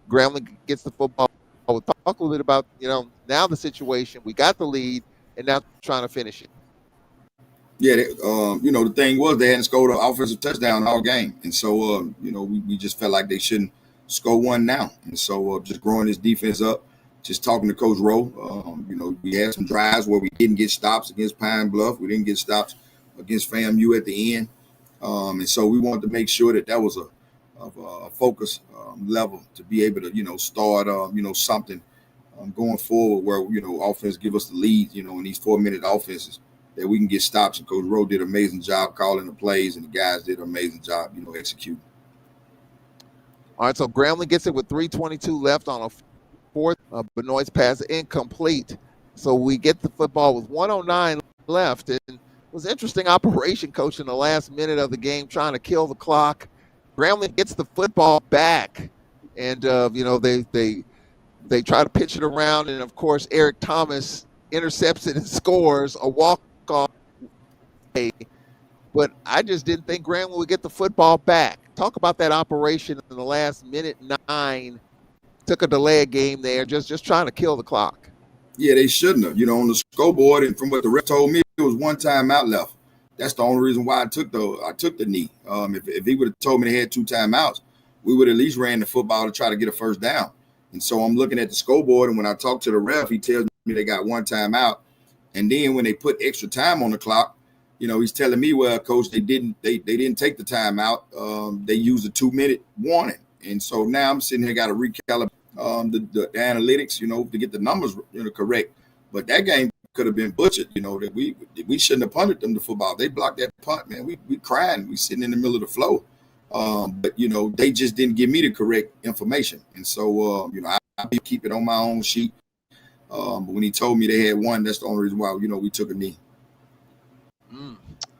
Grambling gets the football. We'll talk a little bit about, now the situation. We got the lead, and now trying to finish it. Yeah, the thing was they hadn't scored an offensive touchdown all game. And so, we just felt like they shouldn't score one now. And so just growing this defense up, just talking to Coach Rowe, we had some drives where we didn't get stops against Pine Bluff. We didn't get stops against FAMU at the end. And so we wanted to make sure that was a focus level to be able to, start, something going forward where, offense give us the lead, in these 4-minute offenses that we can get stops. And Coach Rowe did an amazing job calling the plays, and the guys did an amazing job, executing. All right, so Grambling gets it with 3:22 left on a fourth. Benoit's pass incomplete. So we get the football with 1:09 left. And it was an interesting operation, Coach, in the last minute of the game, trying to kill the clock. Grambling gets the football back. And, they try to pitch it around. And, of course, Eric Thomas intercepts it and scores a walk-off play. But I just didn't think Grambling would get the football back. Talk about that operation in the last minute 9. Took a delay game there, just trying to kill the clock. Yeah, they shouldn't have. On the scoreboard, and from what the ref told me, it was 1 timeout left. That's the only reason why I took the knee. If he would have told me they had 2 timeouts, we would at least ran the football to try to get a first down. And so I'm looking at the scoreboard, and when I talk to the ref, he tells me they got 1 timeout. And then when they put extra time on the clock, he's telling me, well, Coach, they didn't take the timeout. They used a 2-minute warning. And so now I'm sitting here, got to recalibrate the analytics, to get the numbers correct. But that game could have been butchered, that we shouldn't have punted them to football. They blocked that punt, man. We crying. We sitting in the middle of the flow. But they just didn't give me the correct information. And so, I keep it on my own sheet. But when he told me they had won, that's the only reason why, we took a knee.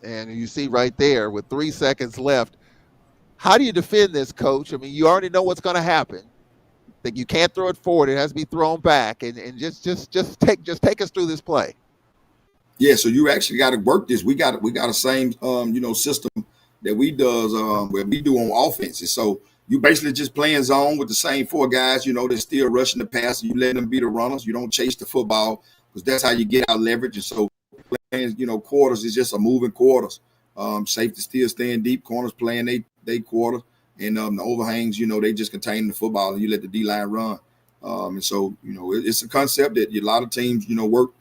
And you see right there with 3 seconds left, how do you defend this, Coach? I mean, you already know what's going to happen. That you can't throw it forward; it has to be thrown back, and just take us through this play. Yeah, so you actually got to work this. We got a same system that we does where we do on offense. And so you basically just playing zone with the same 4 guys, they're still rushing the pass, and you let them be the runners. You don't chase the football because that's how you get out leverage. And so playing, quarters is just a moving quarters. Safety still staying deep, corners playing they quarters, and the overhangs, they just contain the football, and you let the D line run. And so it's a concept that a lot of teams work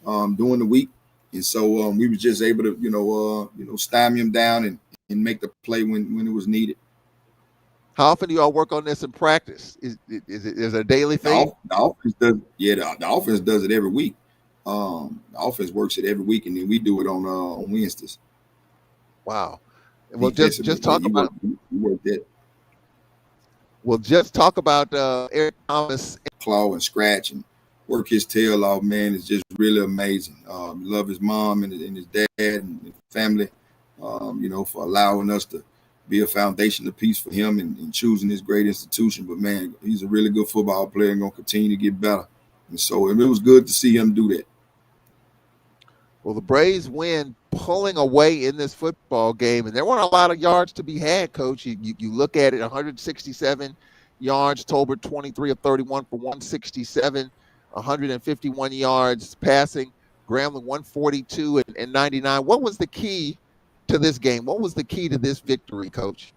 during the week. And so we were just able to, stymie him down and make the play when it was needed. How often do y'all work on this in practice? Is it a daily thing? The offense does, the offense does it every week. The offense works it every week, and then we do it on Wednesdays. Wow. Well, just talk about that. We'll just talk about Eric Thomas. Claw and scratch and work his tail off, man. It's just really amazing. Love his mom and his dad and his family, for allowing us to be a foundation of peace for him and choosing this great institution. But, man, he's a really good football player and going to continue to get better. And so it was good to see him do that. Well, the Braves win, pulling away in this football game, and there weren't a lot of yards to be had, Coach. You look at it, 167 yards, Tolbert 23 of 31 for 167, 151 yards passing, Grambling 142 and 99. What was the key to this game? What was the key to this victory, Coach?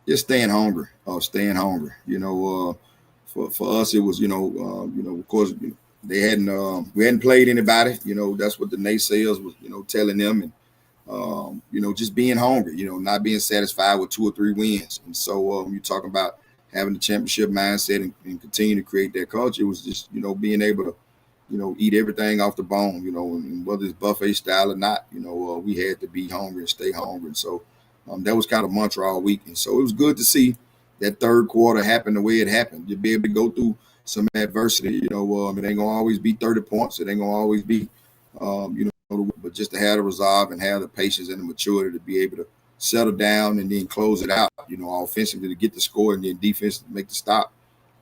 Just staying hungry. Staying hungry. For us, it was, of course, they we hadn't played anybody. That's what the naysayers was, telling them, and just being hungry. Not being satisfied with 2 or 3 wins. And so you're talking about having the championship mindset and continue to create that culture. It was just being able to eat everything off the bone. And whether it's buffet style or not, we had to be hungry and stay hungry. And so that was kind of mantra all week. And so it was good to see that third quarter happen the way it happened. You'll be able to go through some adversity. It ain't gonna always be 30 points. It ain't gonna always be, but just to have the resolve and have the patience and the maturity to be able to settle down and then close it out. Offensively to get the score and then defense to make the stop.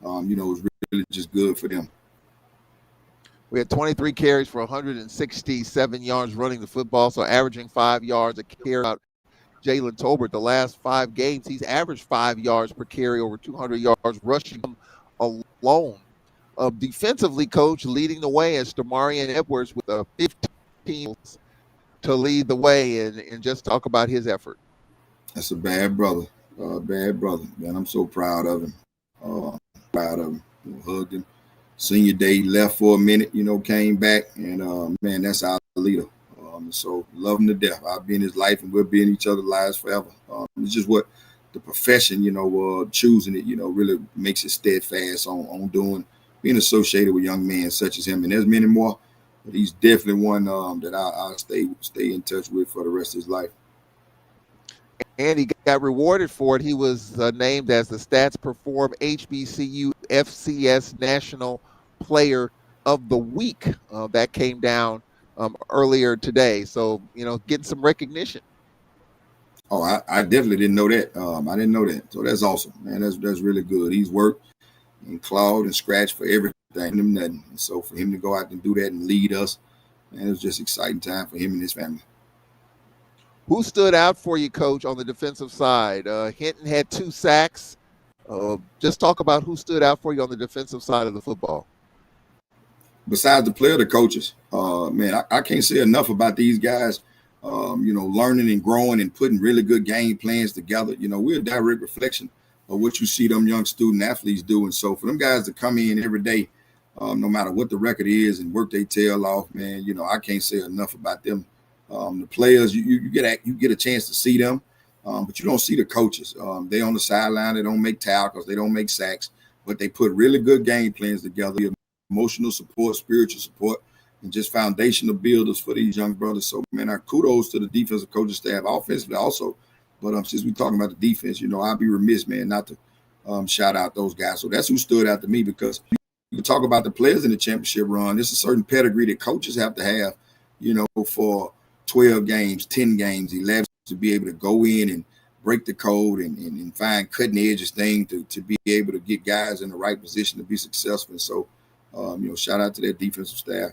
It was really just good for them. We had 23 carries for 167 yards running the football, so averaging 5 yards a carry. Out Jalen Tolbert, the last 5 games, he's averaged 5 yards per carry, over 200 yards rushing him alone. Defensively, Coach, leading the way is Damarian Edwards with a 15 to lead the way and just talk about his effort. That's a bad brother. Man, I'm so proud of him. Hugged him. Senior day, left for a minute, came back, and man, that's our leader. So love him to death. I'll be in his life, and we'll be in each other's lives forever. It's just what the profession, choosing it, really makes it steadfast on being associated with young men such as him. And there's many more, but he's definitely one that I'll stay in touch with for the rest of his life. And he got rewarded for it. He was named as the Stats Perform HBCU FCS National Player of the Week. That came down earlier today. So, getting some recognition. Oh, I definitely didn't know that. I didn't know that. So that's awesome, man. That's really good. He's worked and clawed and scratched for everything. Nothing. And so for him to go out and do that and lead us, man, it was just exciting time for him and his family. Who stood out for you, Coach, on the defensive side? Hinton had 2 sacks. Just talk about who stood out for you on the defensive side of the football. Besides the player, the coaches, man, I can't say enough about these guys, learning and growing and putting really good game plans together. We're a direct reflection of what you see them young student athletes do. And so for them guys to come in every day, no matter what the record is, and work their tail off, man, I can't say enough about them. The players, you get a chance to see them, but you don't see the coaches. They on the sideline, they don't make tackles, they don't make sacks, but they put really good game plans together, emotional support, spiritual support, and just foundational builders for these young brothers. So, man, our kudos to the defensive coaching staff, offensively also. But since we're talking about the defense, I'd be remiss, man, not to shout out those guys. So that's who stood out to me, because you talk about the players in the championship run. There's a certain pedigree that coaches have to have, for 12 games, 10 games, 11 to be able to go in and break the code and find cutting edges thing to be able to get guys in the right position to be successful. And so, shout out to that defensive staff.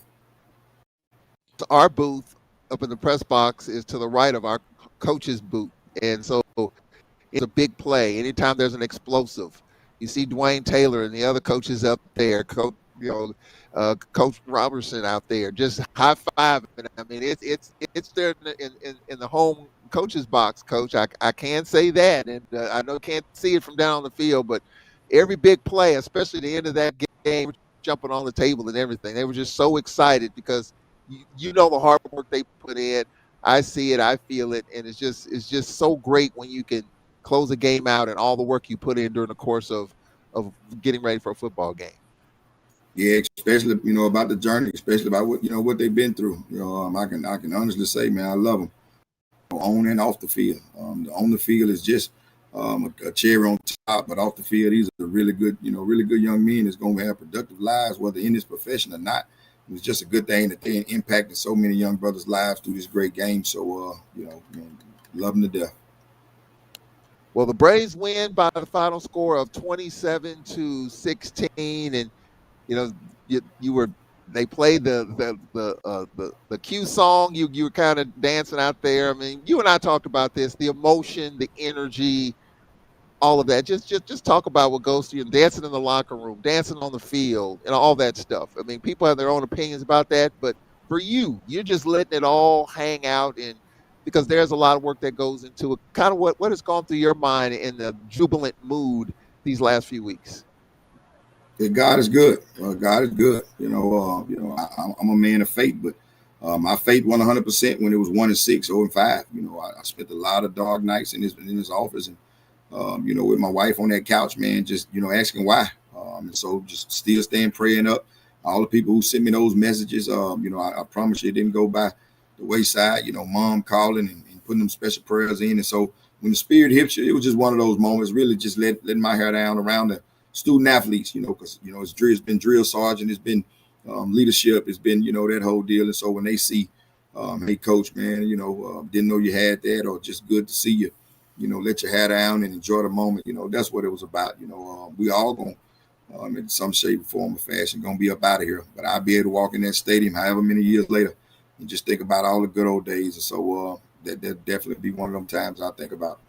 Our booth up in the press box is to the right of our coach's booth. And so it's a big play. Anytime there's an explosive, you see Dwayne Taylor and the other coaches up there, Coach Robertson out there, just high fiving. I mean, it's there in the home coach's box, Coach. I can say that, and I know you can't see it from down on the field, but every big play, especially the end of that game, jumping on the table and everything, they were just so excited because you know the hard work they put in. I see it, I feel it, and it's just so great when you can close a game out and all the work you put in during the course of getting ready for a football game. Yeah, especially about the journey, especially about what they've been through. I can honestly say, man, I love them on and off the field. On the field is just a cherry on top, but off the field, these are really good young men that's going to have productive lives, whether in this profession or not. It's just a good thing that they impacted so many young brothers' lives through this great game. So, love them to death. Well, the Braves win by the final score of 27-16, and they played the cue song. You were kind of dancing out there. I mean, you and I talked about this, the emotion, the energy, all of that. Just talk about what goes through you, dancing in the locker room, dancing on the field, and all that stuff. I mean, people have their own opinions about that, but for you, you're just letting it all hang out, and because there's a lot of work that goes into it. Kind of what has gone through your mind in the jubilant mood these last few weeks? Yeah, God is good. God is good. I'm a man of faith, but my faith 100% when it was 1-6, 0-5. I spent a lot of dark nights in his office, and with my wife on that couch, man, just asking why. And so just still staying praying up. All the people who sent me those messages, I promise you it didn't go by the wayside. Mom calling and putting them special prayers in. And so when the spirit hits you, it was just one of those moments. Really, just letting my hair down around the student athletes, because it's been drill sergeant, it's been leadership, it's been that whole deal. And so when they see, hey coach, man, didn't know you had that, or just good to see you, let your hair down and enjoy the moment. That's what it was about. We all going in some shape, form, or fashion gonna be up out of here, but I'll be able to walk in that stadium however many years later and just think about all the good old days. And so that definitely be one of them times I think about.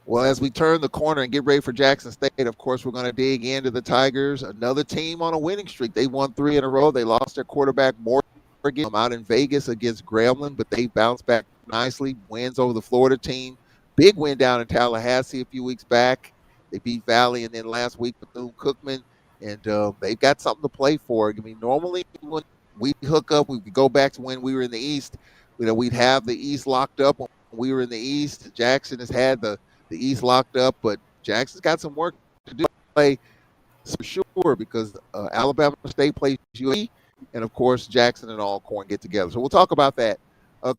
Well, as we turn the corner and get ready for Jackson State, of course, we're going to dig into the Tigers, another team on a winning streak. They won 3 in a row. They lost their quarterback Morgan out in Vegas against Grambling, but they bounced back nicely, wins over the Florida team. Big win down in Tallahassee a few weeks back. They beat Valley, and then last week Bethune-Cookman, and they've got something to play for. I mean, normally when we hook up, we go back to when we were in the East. We'd have the East locked up when we were in the East. Jackson has had the East locked up, but Jackson's got some work to do, play for sure, because Alabama State plays UAB, and of course Jackson and Alcorn get together. So we'll talk about that.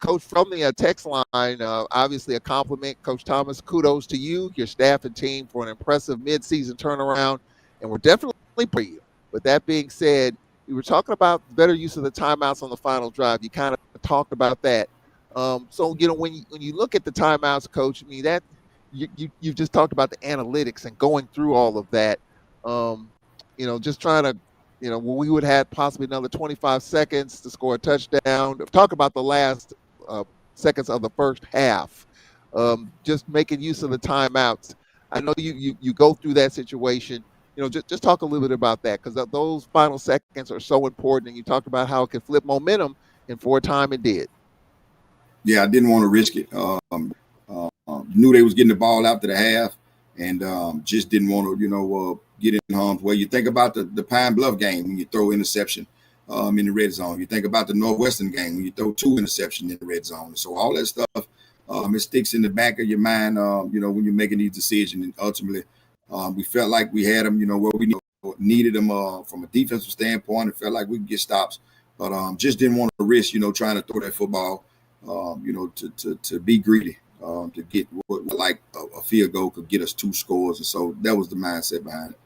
Coach, from the text line, obviously a compliment. Coach Thomas, kudos to you, your staff and team for an impressive midseason turnaround, and we're definitely for you. With that being said, we were talking about better use of the timeouts on the final drive. You kind of talked about that. So when you look at the timeouts, Coach, I mean that. You've just talked about the analytics and going through all of that, just trying to, when we would have had possibly another 25 seconds to score a touchdown. Talk about the last seconds of the first half, just making use of the timeouts. I know you go through that situation. Just talk a little bit about that, because those final seconds are so important. And you talked about how it could flip momentum, and for a time it did. Yeah, I didn't want to risk it. Knew they was getting the ball after the half, and just didn't want to, get in harm's way. You think about the Pine Bluff game when you throw interception in the red zone. You think about the Northwestern game when you throw 2 interceptions in the red zone. So all that stuff, it sticks in the back of your mind, when you're making these decisions. And ultimately, we felt like we had them, where we needed them from a defensive standpoint. It felt like we could get stops, but just didn't want to risk, trying to throw that football, to be greedy. To get a field goal could get us 2 scores. And so that was the mindset behind it.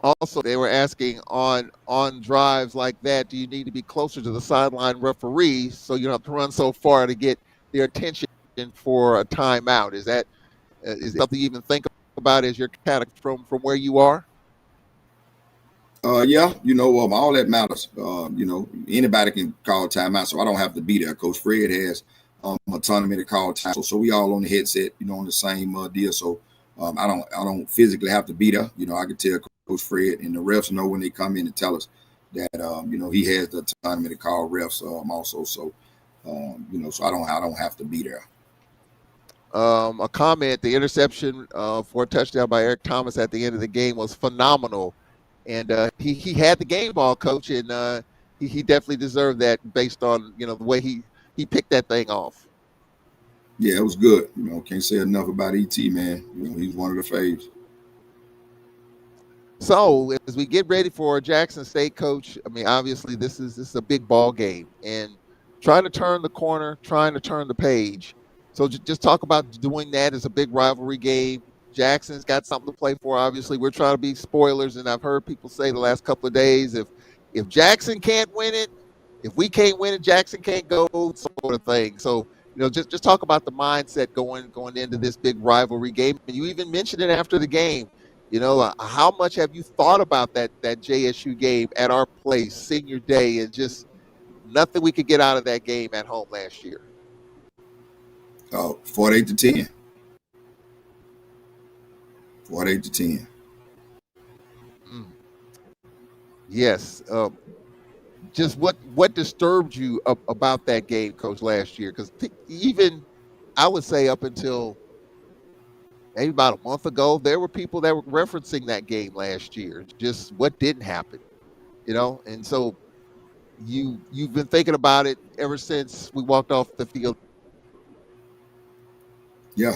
Also, they were asking on drives like that, do you need to be closer to the sideline referee so you don't have to run so far to get their attention for a timeout? Is something you even think about as you're kind of from where you are? Yeah, all that matters. Anybody can call timeout, so I don't have to be there. Coach Fred has autonomy to call time, so we all on the headset, on the same deal. So I don't physically have to be there. I can tell Coach Fred and the refs know when they come in to tell us that he has the autonomy to call refs also. So so I don't have to be there. A comment: the interception for a touchdown by Eric Thomas at the end of the game was phenomenal, and he had the game ball, coach, and he definitely deserved that based on the way he picked that thing off. Yeah, it was good. Can't say enough about ET, man. He's one of the faves. So as we get ready for Jackson State, coach, I mean, obviously this is a big ball game, and trying to turn the corner, trying to turn the page. So just talk about doing that as a big rivalry game. Jackson's got something to play for. Obviously, we're trying to be spoilers, and I've heard people say the last couple of days, if Jackson can't win it, if we can't win it, Jackson can't go, sort of thing. So just talk about the mindset going into this big rivalry game. And you even mentioned it after the game. How much have you thought about that JSU game at our place, senior day, and just nothing we could get out of that game at home last year? 48-10. 48-10. Mm. Yes. Just what disturbed you about that game, coach, last year? Because even I would say up until maybe about a month ago, there were people that were referencing that game last year. Just what didn't happen, and so you've been thinking about it ever since we walked off the field. Yeah,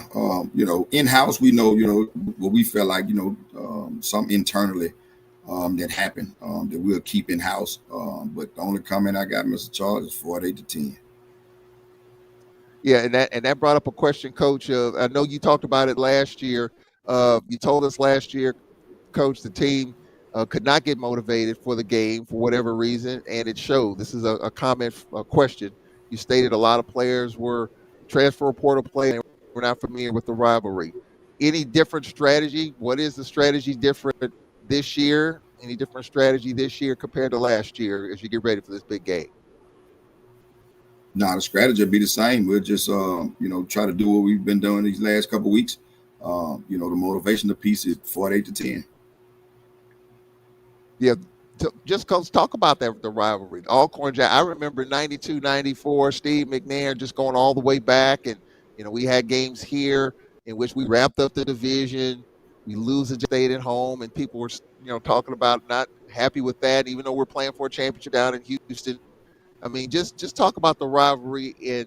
in house we know, what we feel like, something internally that happened that we'll keep in house. But the only comment I got, Mr. Charles, is 48-10. Yeah, and that brought up a question, coach. I know you talked about it last year. You told us last year, coach, the team could not get motivated for the game for whatever reason, and it showed. This is a comment, a question. You stated a lot of players were transfer portal players and were not familiar with the rivalry. Any different strategy? What is the strategy different this year? Any different strategy this year compared to last year as you get ready for this big game? Now the strategy will be the same. We'll just try to do what we've been doing these last couple of weeks. The motivational piece is 48-10. Yeah, just cause talk about that the rivalry. Alcorn Jack. I remember 92, 94, Steve McNair just going all the way back, and we had games here in which we wrapped up the division. We lose a state at home, and people were talking about not happy with that, even though we're playing for a championship down in Houston. I mean, just talk about the rivalry in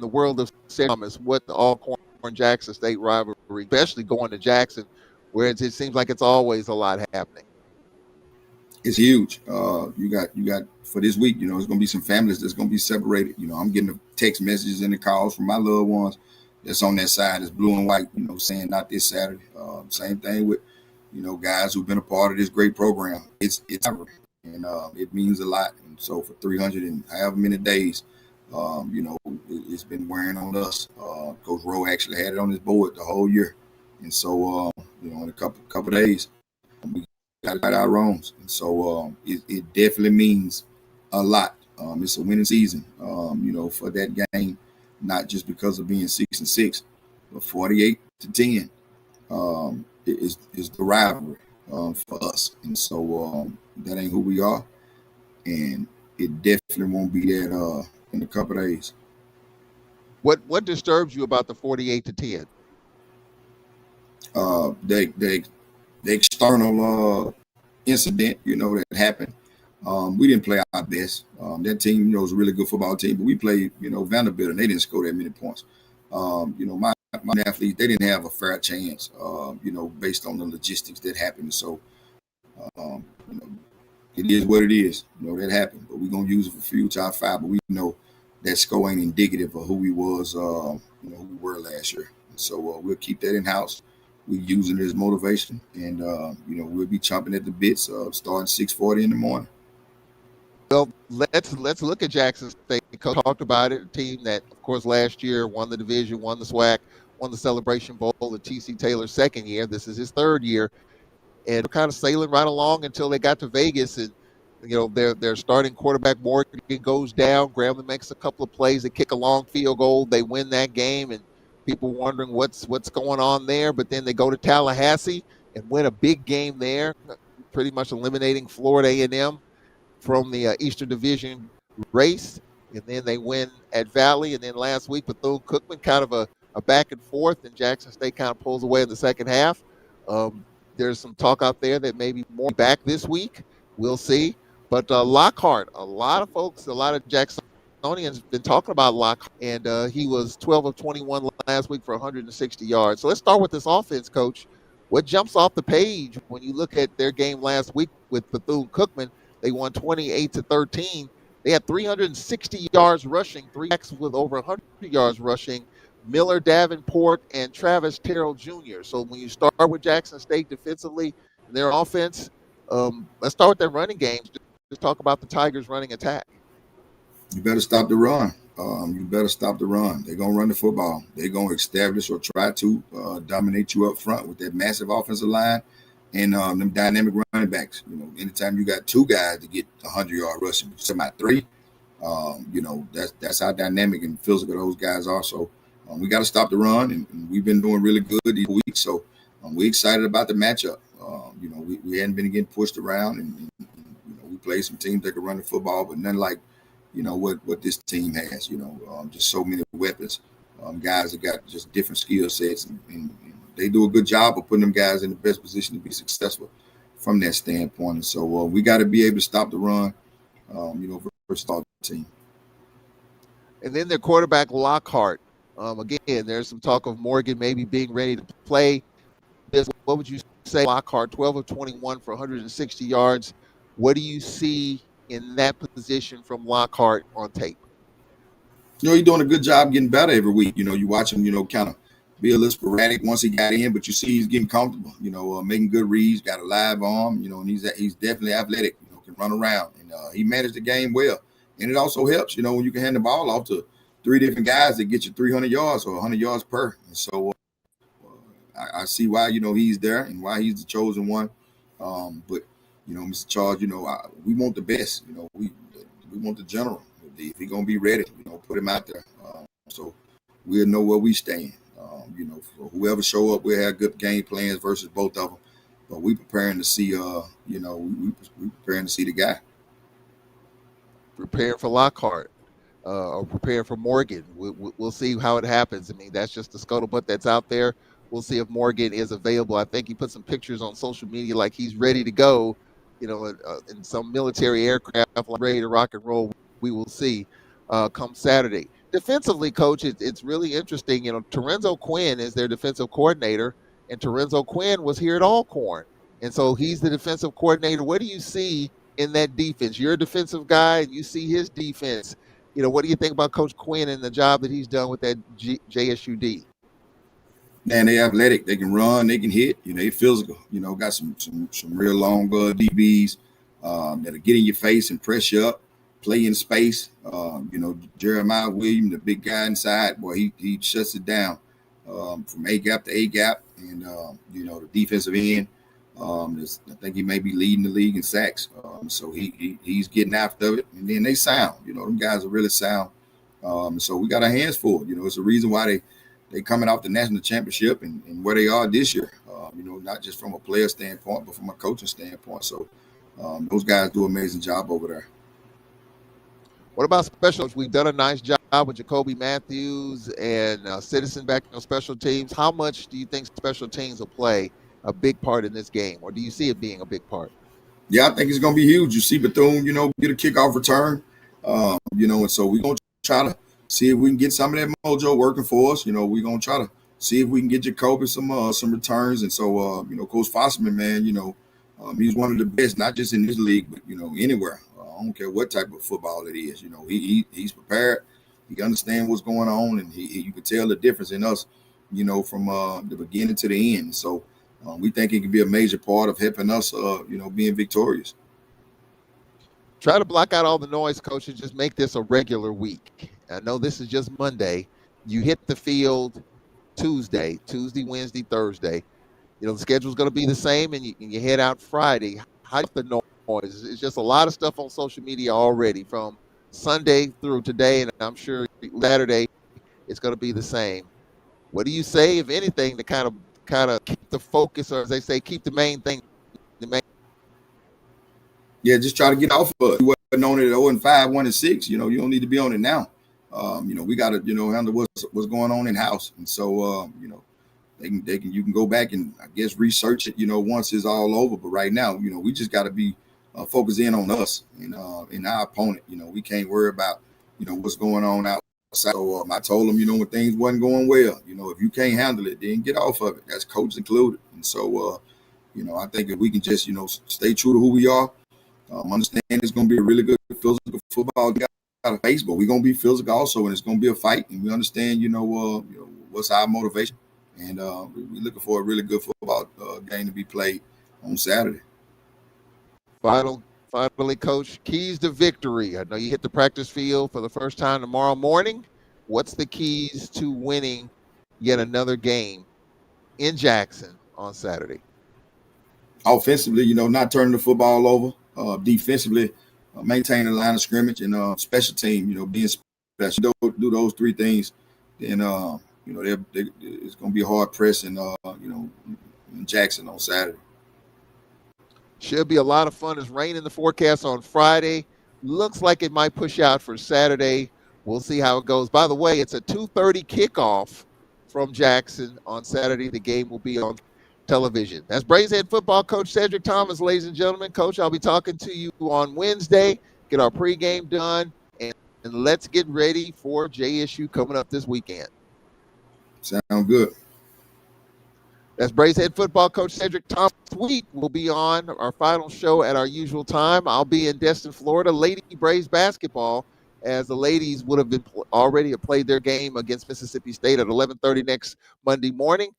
the world of Thomas, what the Alcorn Jackson State rivalry, especially going to Jackson, where it seems like it's always a lot happening. It's huge. You got for this week. There's gonna be some families that's gonna be separated. I'm getting the text messages and the calls from my loved ones that's on that side. It's blue and white. Saying not this Saturday. Same thing with guys who've been a part of this great program. It's ever, and it means a lot. And so for 300 and however many days, it's been wearing on us. Coach Rowe actually had it on his board the whole year, and so in a couple of days, we got our wrongs. And so it definitely means a lot. It's a winning season, for that game, not just because of being 6-6, but 48-10 is the rivalry for us. And so that ain't who we are, and it definitely won't be that in a couple of days. What disturbs you about the 48-10? The external incident, that happened. We didn't play our best. That team, was a really good football team, but we played, Vanderbilt, and they didn't score that many points. My athletes, they didn't have a fair chance, based on the logistics that happened. So, um, it is what it is. That happened, but we're gonna use it for future our five. But we know that score ain't indicative of who we was, who we were last year. So we'll keep that in house. we using it as motivation, and we'll be chomping at the bits starting 6:40 in the morning. Well, let's look at Jackson State. Coach talked about it, a team that, of course, last year won the division, won the SWAC, won the Celebration Bowl. The TC Taylor's second year. This is his third year, and kind of sailing right along until they got to Vegas. And their starting quarterback Morgan goes down. Grambling makes a couple of plays. They kick a long field goal. They win that game, and people wondering what's going on there. But then they go to Tallahassee and win a big game there, pretty much eliminating Florida A&M from the Eastern Division race. And then they win at Valley. And then last week, Bethune-Cookman, kind of a back and forth, and Jackson State kind of pulls away in the second half. There's some talk out there that maybe more back this week. We'll see. But Lockhart, a lot of folks, a lot of Jacksonians have been talking about Lockhart, and he was 12 of 21 last week for 160 yards. So let's start with this offense, Coach. What jumps off the page when you look at their game last week with Bethune-Cookman? They won 28-13. They had 360 yards rushing, three backs with over 100 yards rushing, Miller Davenport and Travis Terrell Jr. So when you start with Jackson State defensively and their offense, let's start with their running games. Just talk about the Tigers' running attack. You better stop the run. They're going to run the football. They're going to establish or try to dominate you up front with that massive offensive line and them dynamic running backs. Anytime you got two guys to get 100-yard rushing, somebody three, that's how dynamic and physical those guys are. So we got to stop the run, and we've been doing really good these weeks. So we're excited about the matchup. We hadn't been getting pushed around, and we played some teams that could run the football, but none like what this team has. Just so many weapons, guys that got just different skill sets, and they do a good job of putting them guys in the best position to be successful from that standpoint. And so we got to be able to stop the run, versus our team. And then their quarterback Lockhart. Again, there's some talk of Morgan maybe being ready to play. What would you say, Lockhart, 12 of 21 for 160 yards? What do you see in that position from Lockhart on tape? He's doing a good job getting better every week. You watch him, kind of be a little sporadic once he got in, but you see he's getting comfortable, making good reads, got a live arm, and he's definitely athletic, can run around, and he managed the game well. And it also helps, when you can hand the ball off to three different guys that get you 300 yards or 100 yards per. And so I see why, he's there and why he's the chosen one. But, Mr. Charles, we want the best. We want the general. If he's going to be ready, put him out there. So we'll know where we stand. For whoever show up, we'll have good game plans versus both of them. But we preparing to see, we preparing to see the guy. Prepare for Lockhart. Or prepare for Morgan. We'll see how it happens. I mean, that's just the scuttlebutt that's out there. We'll see if Morgan is available. I think he put some pictures on social media like he's ready to go, in some military aircraft, like ready to rock and roll. We will see come Saturday. Defensively, Coach, it's really interesting. Terenzo Quinn is their defensive coordinator, and Terenzo Quinn was here at Alcorn. And so he's the defensive coordinator. What do you see in that defense? You're a defensive guy, and you see his defense. What do you think about Coach Quinn and the job that he's done with that JSUD? Man, they athletic. They can run. They can hit. They physical. Got some real long DBs that'll get in your face and press you up, play in space. Jeremiah Williams, the big guy inside, boy, he shuts it down from A gap to A gap, and the defensive end. I think he may be leading the league in sacks. So he's getting after it, and then they sound. Them guys are really sound. So we got our hands full. It's a reason why they coming off the national championship and where they are this year. Not just from a player standpoint, but from a coaching standpoint. So those guys do an amazing job over there. What about specials? We've done a nice job with Jacoby Matthews and Citizen back on special teams. How much do you think special teams will play a big part in this game, or do you see it being a big part? Yeah, I think it's going to be huge. You see Bethune, get a kickoff return, and so we're going to try to see if we can get some of that mojo working for us. We're going to try to see if we can get Jacoby some returns. And so, Coach Fosserman, man, he's one of the best, not just in this league, but, anywhere. I don't care what type of football it is. He's prepared. He understands what's going on, and you can tell the difference in us from the beginning to the end. So we think it can be a major part of helping us, being victorious. Try to block out all the noise, coach, and just make this a regular week. I know this is just Monday. You hit the field Tuesday, Wednesday, Thursday. The schedule's going to be the same, and you head out Friday. How the noise? It's just a lot of stuff on social media already from Sunday through today, and I'm sure Saturday it's going to be the same. What do you say, if anything, to kind of keep the focus, or as they say, keep the main thing? Yeah, just try to get off of it. You wasn't on it at 0-5, 1-6. You don't need to be on it now. We got to handle what's going on in house, and so you can go back and I guess research it once it's all over. But right now we just got to be focused in on us and our opponent. We can't worry about what's going on outside. So I told them when things wasn't going well, if you can't handle it, then get off of it. That's coach included. And so I think if we can just stay true to who we are, understand it's going to be a really good physical football game out of face, but we're going to be physical also, and it's going to be a fight, and we understand what's our motivation. And we're looking for a really good football game to be played on Saturday. Finally, Coach, keys to victory. I know you hit the practice field for the first time tomorrow morning. What's the keys to winning yet another game in Jackson on Saturday? Offensively, not turning the football over. Defensively, maintaining the line of scrimmage, and special team, being special. Do those three things, then it's going to be a hard press in Jackson on Saturday. Should be a lot of fun. It's rain in the forecast on Friday. Looks like it might push out for Saturday. We'll see how it goes. By the way, it's a 2:30 kickoff from Jackson on Saturday. The game will be on television. That's Braves head football coach Cedric Thomas, ladies and gentlemen. Coach, I'll be talking to you on Wednesday. Get our pregame done, and let's get ready for JSU coming up this weekend. Sound good. That's Braves head football coach Cedric Thomas. Week will be on our final show at our usual time. I'll be in Destin, Florida. Lady Braves basketball, as the ladies would have been already played their game against Mississippi State at 11:30 next Monday morning.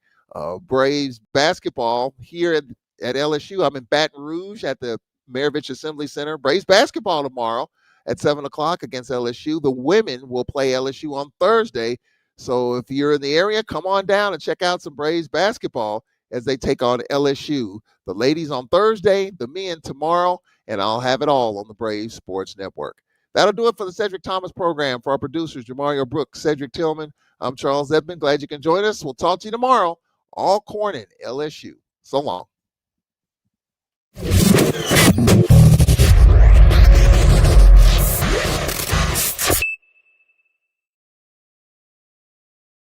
Braves basketball here at LSU. I'm in Baton Rouge at the Maravich Assembly Center. Braves basketball tomorrow at 7 o'clock against LSU. The women will play LSU on Thursday. So if you're in the area, come on down and check out some Braves basketball as they take on LSU. The ladies on Thursday, the men tomorrow, and I'll have it all on the Braves Sports Network. That'll do it for the Cedric Thomas program. For our producers, Jamario Brooks, Cedric Tillman, I'm Charles Edmond. Glad you can join us. We'll talk to you tomorrow. All Corning, LSU. So long.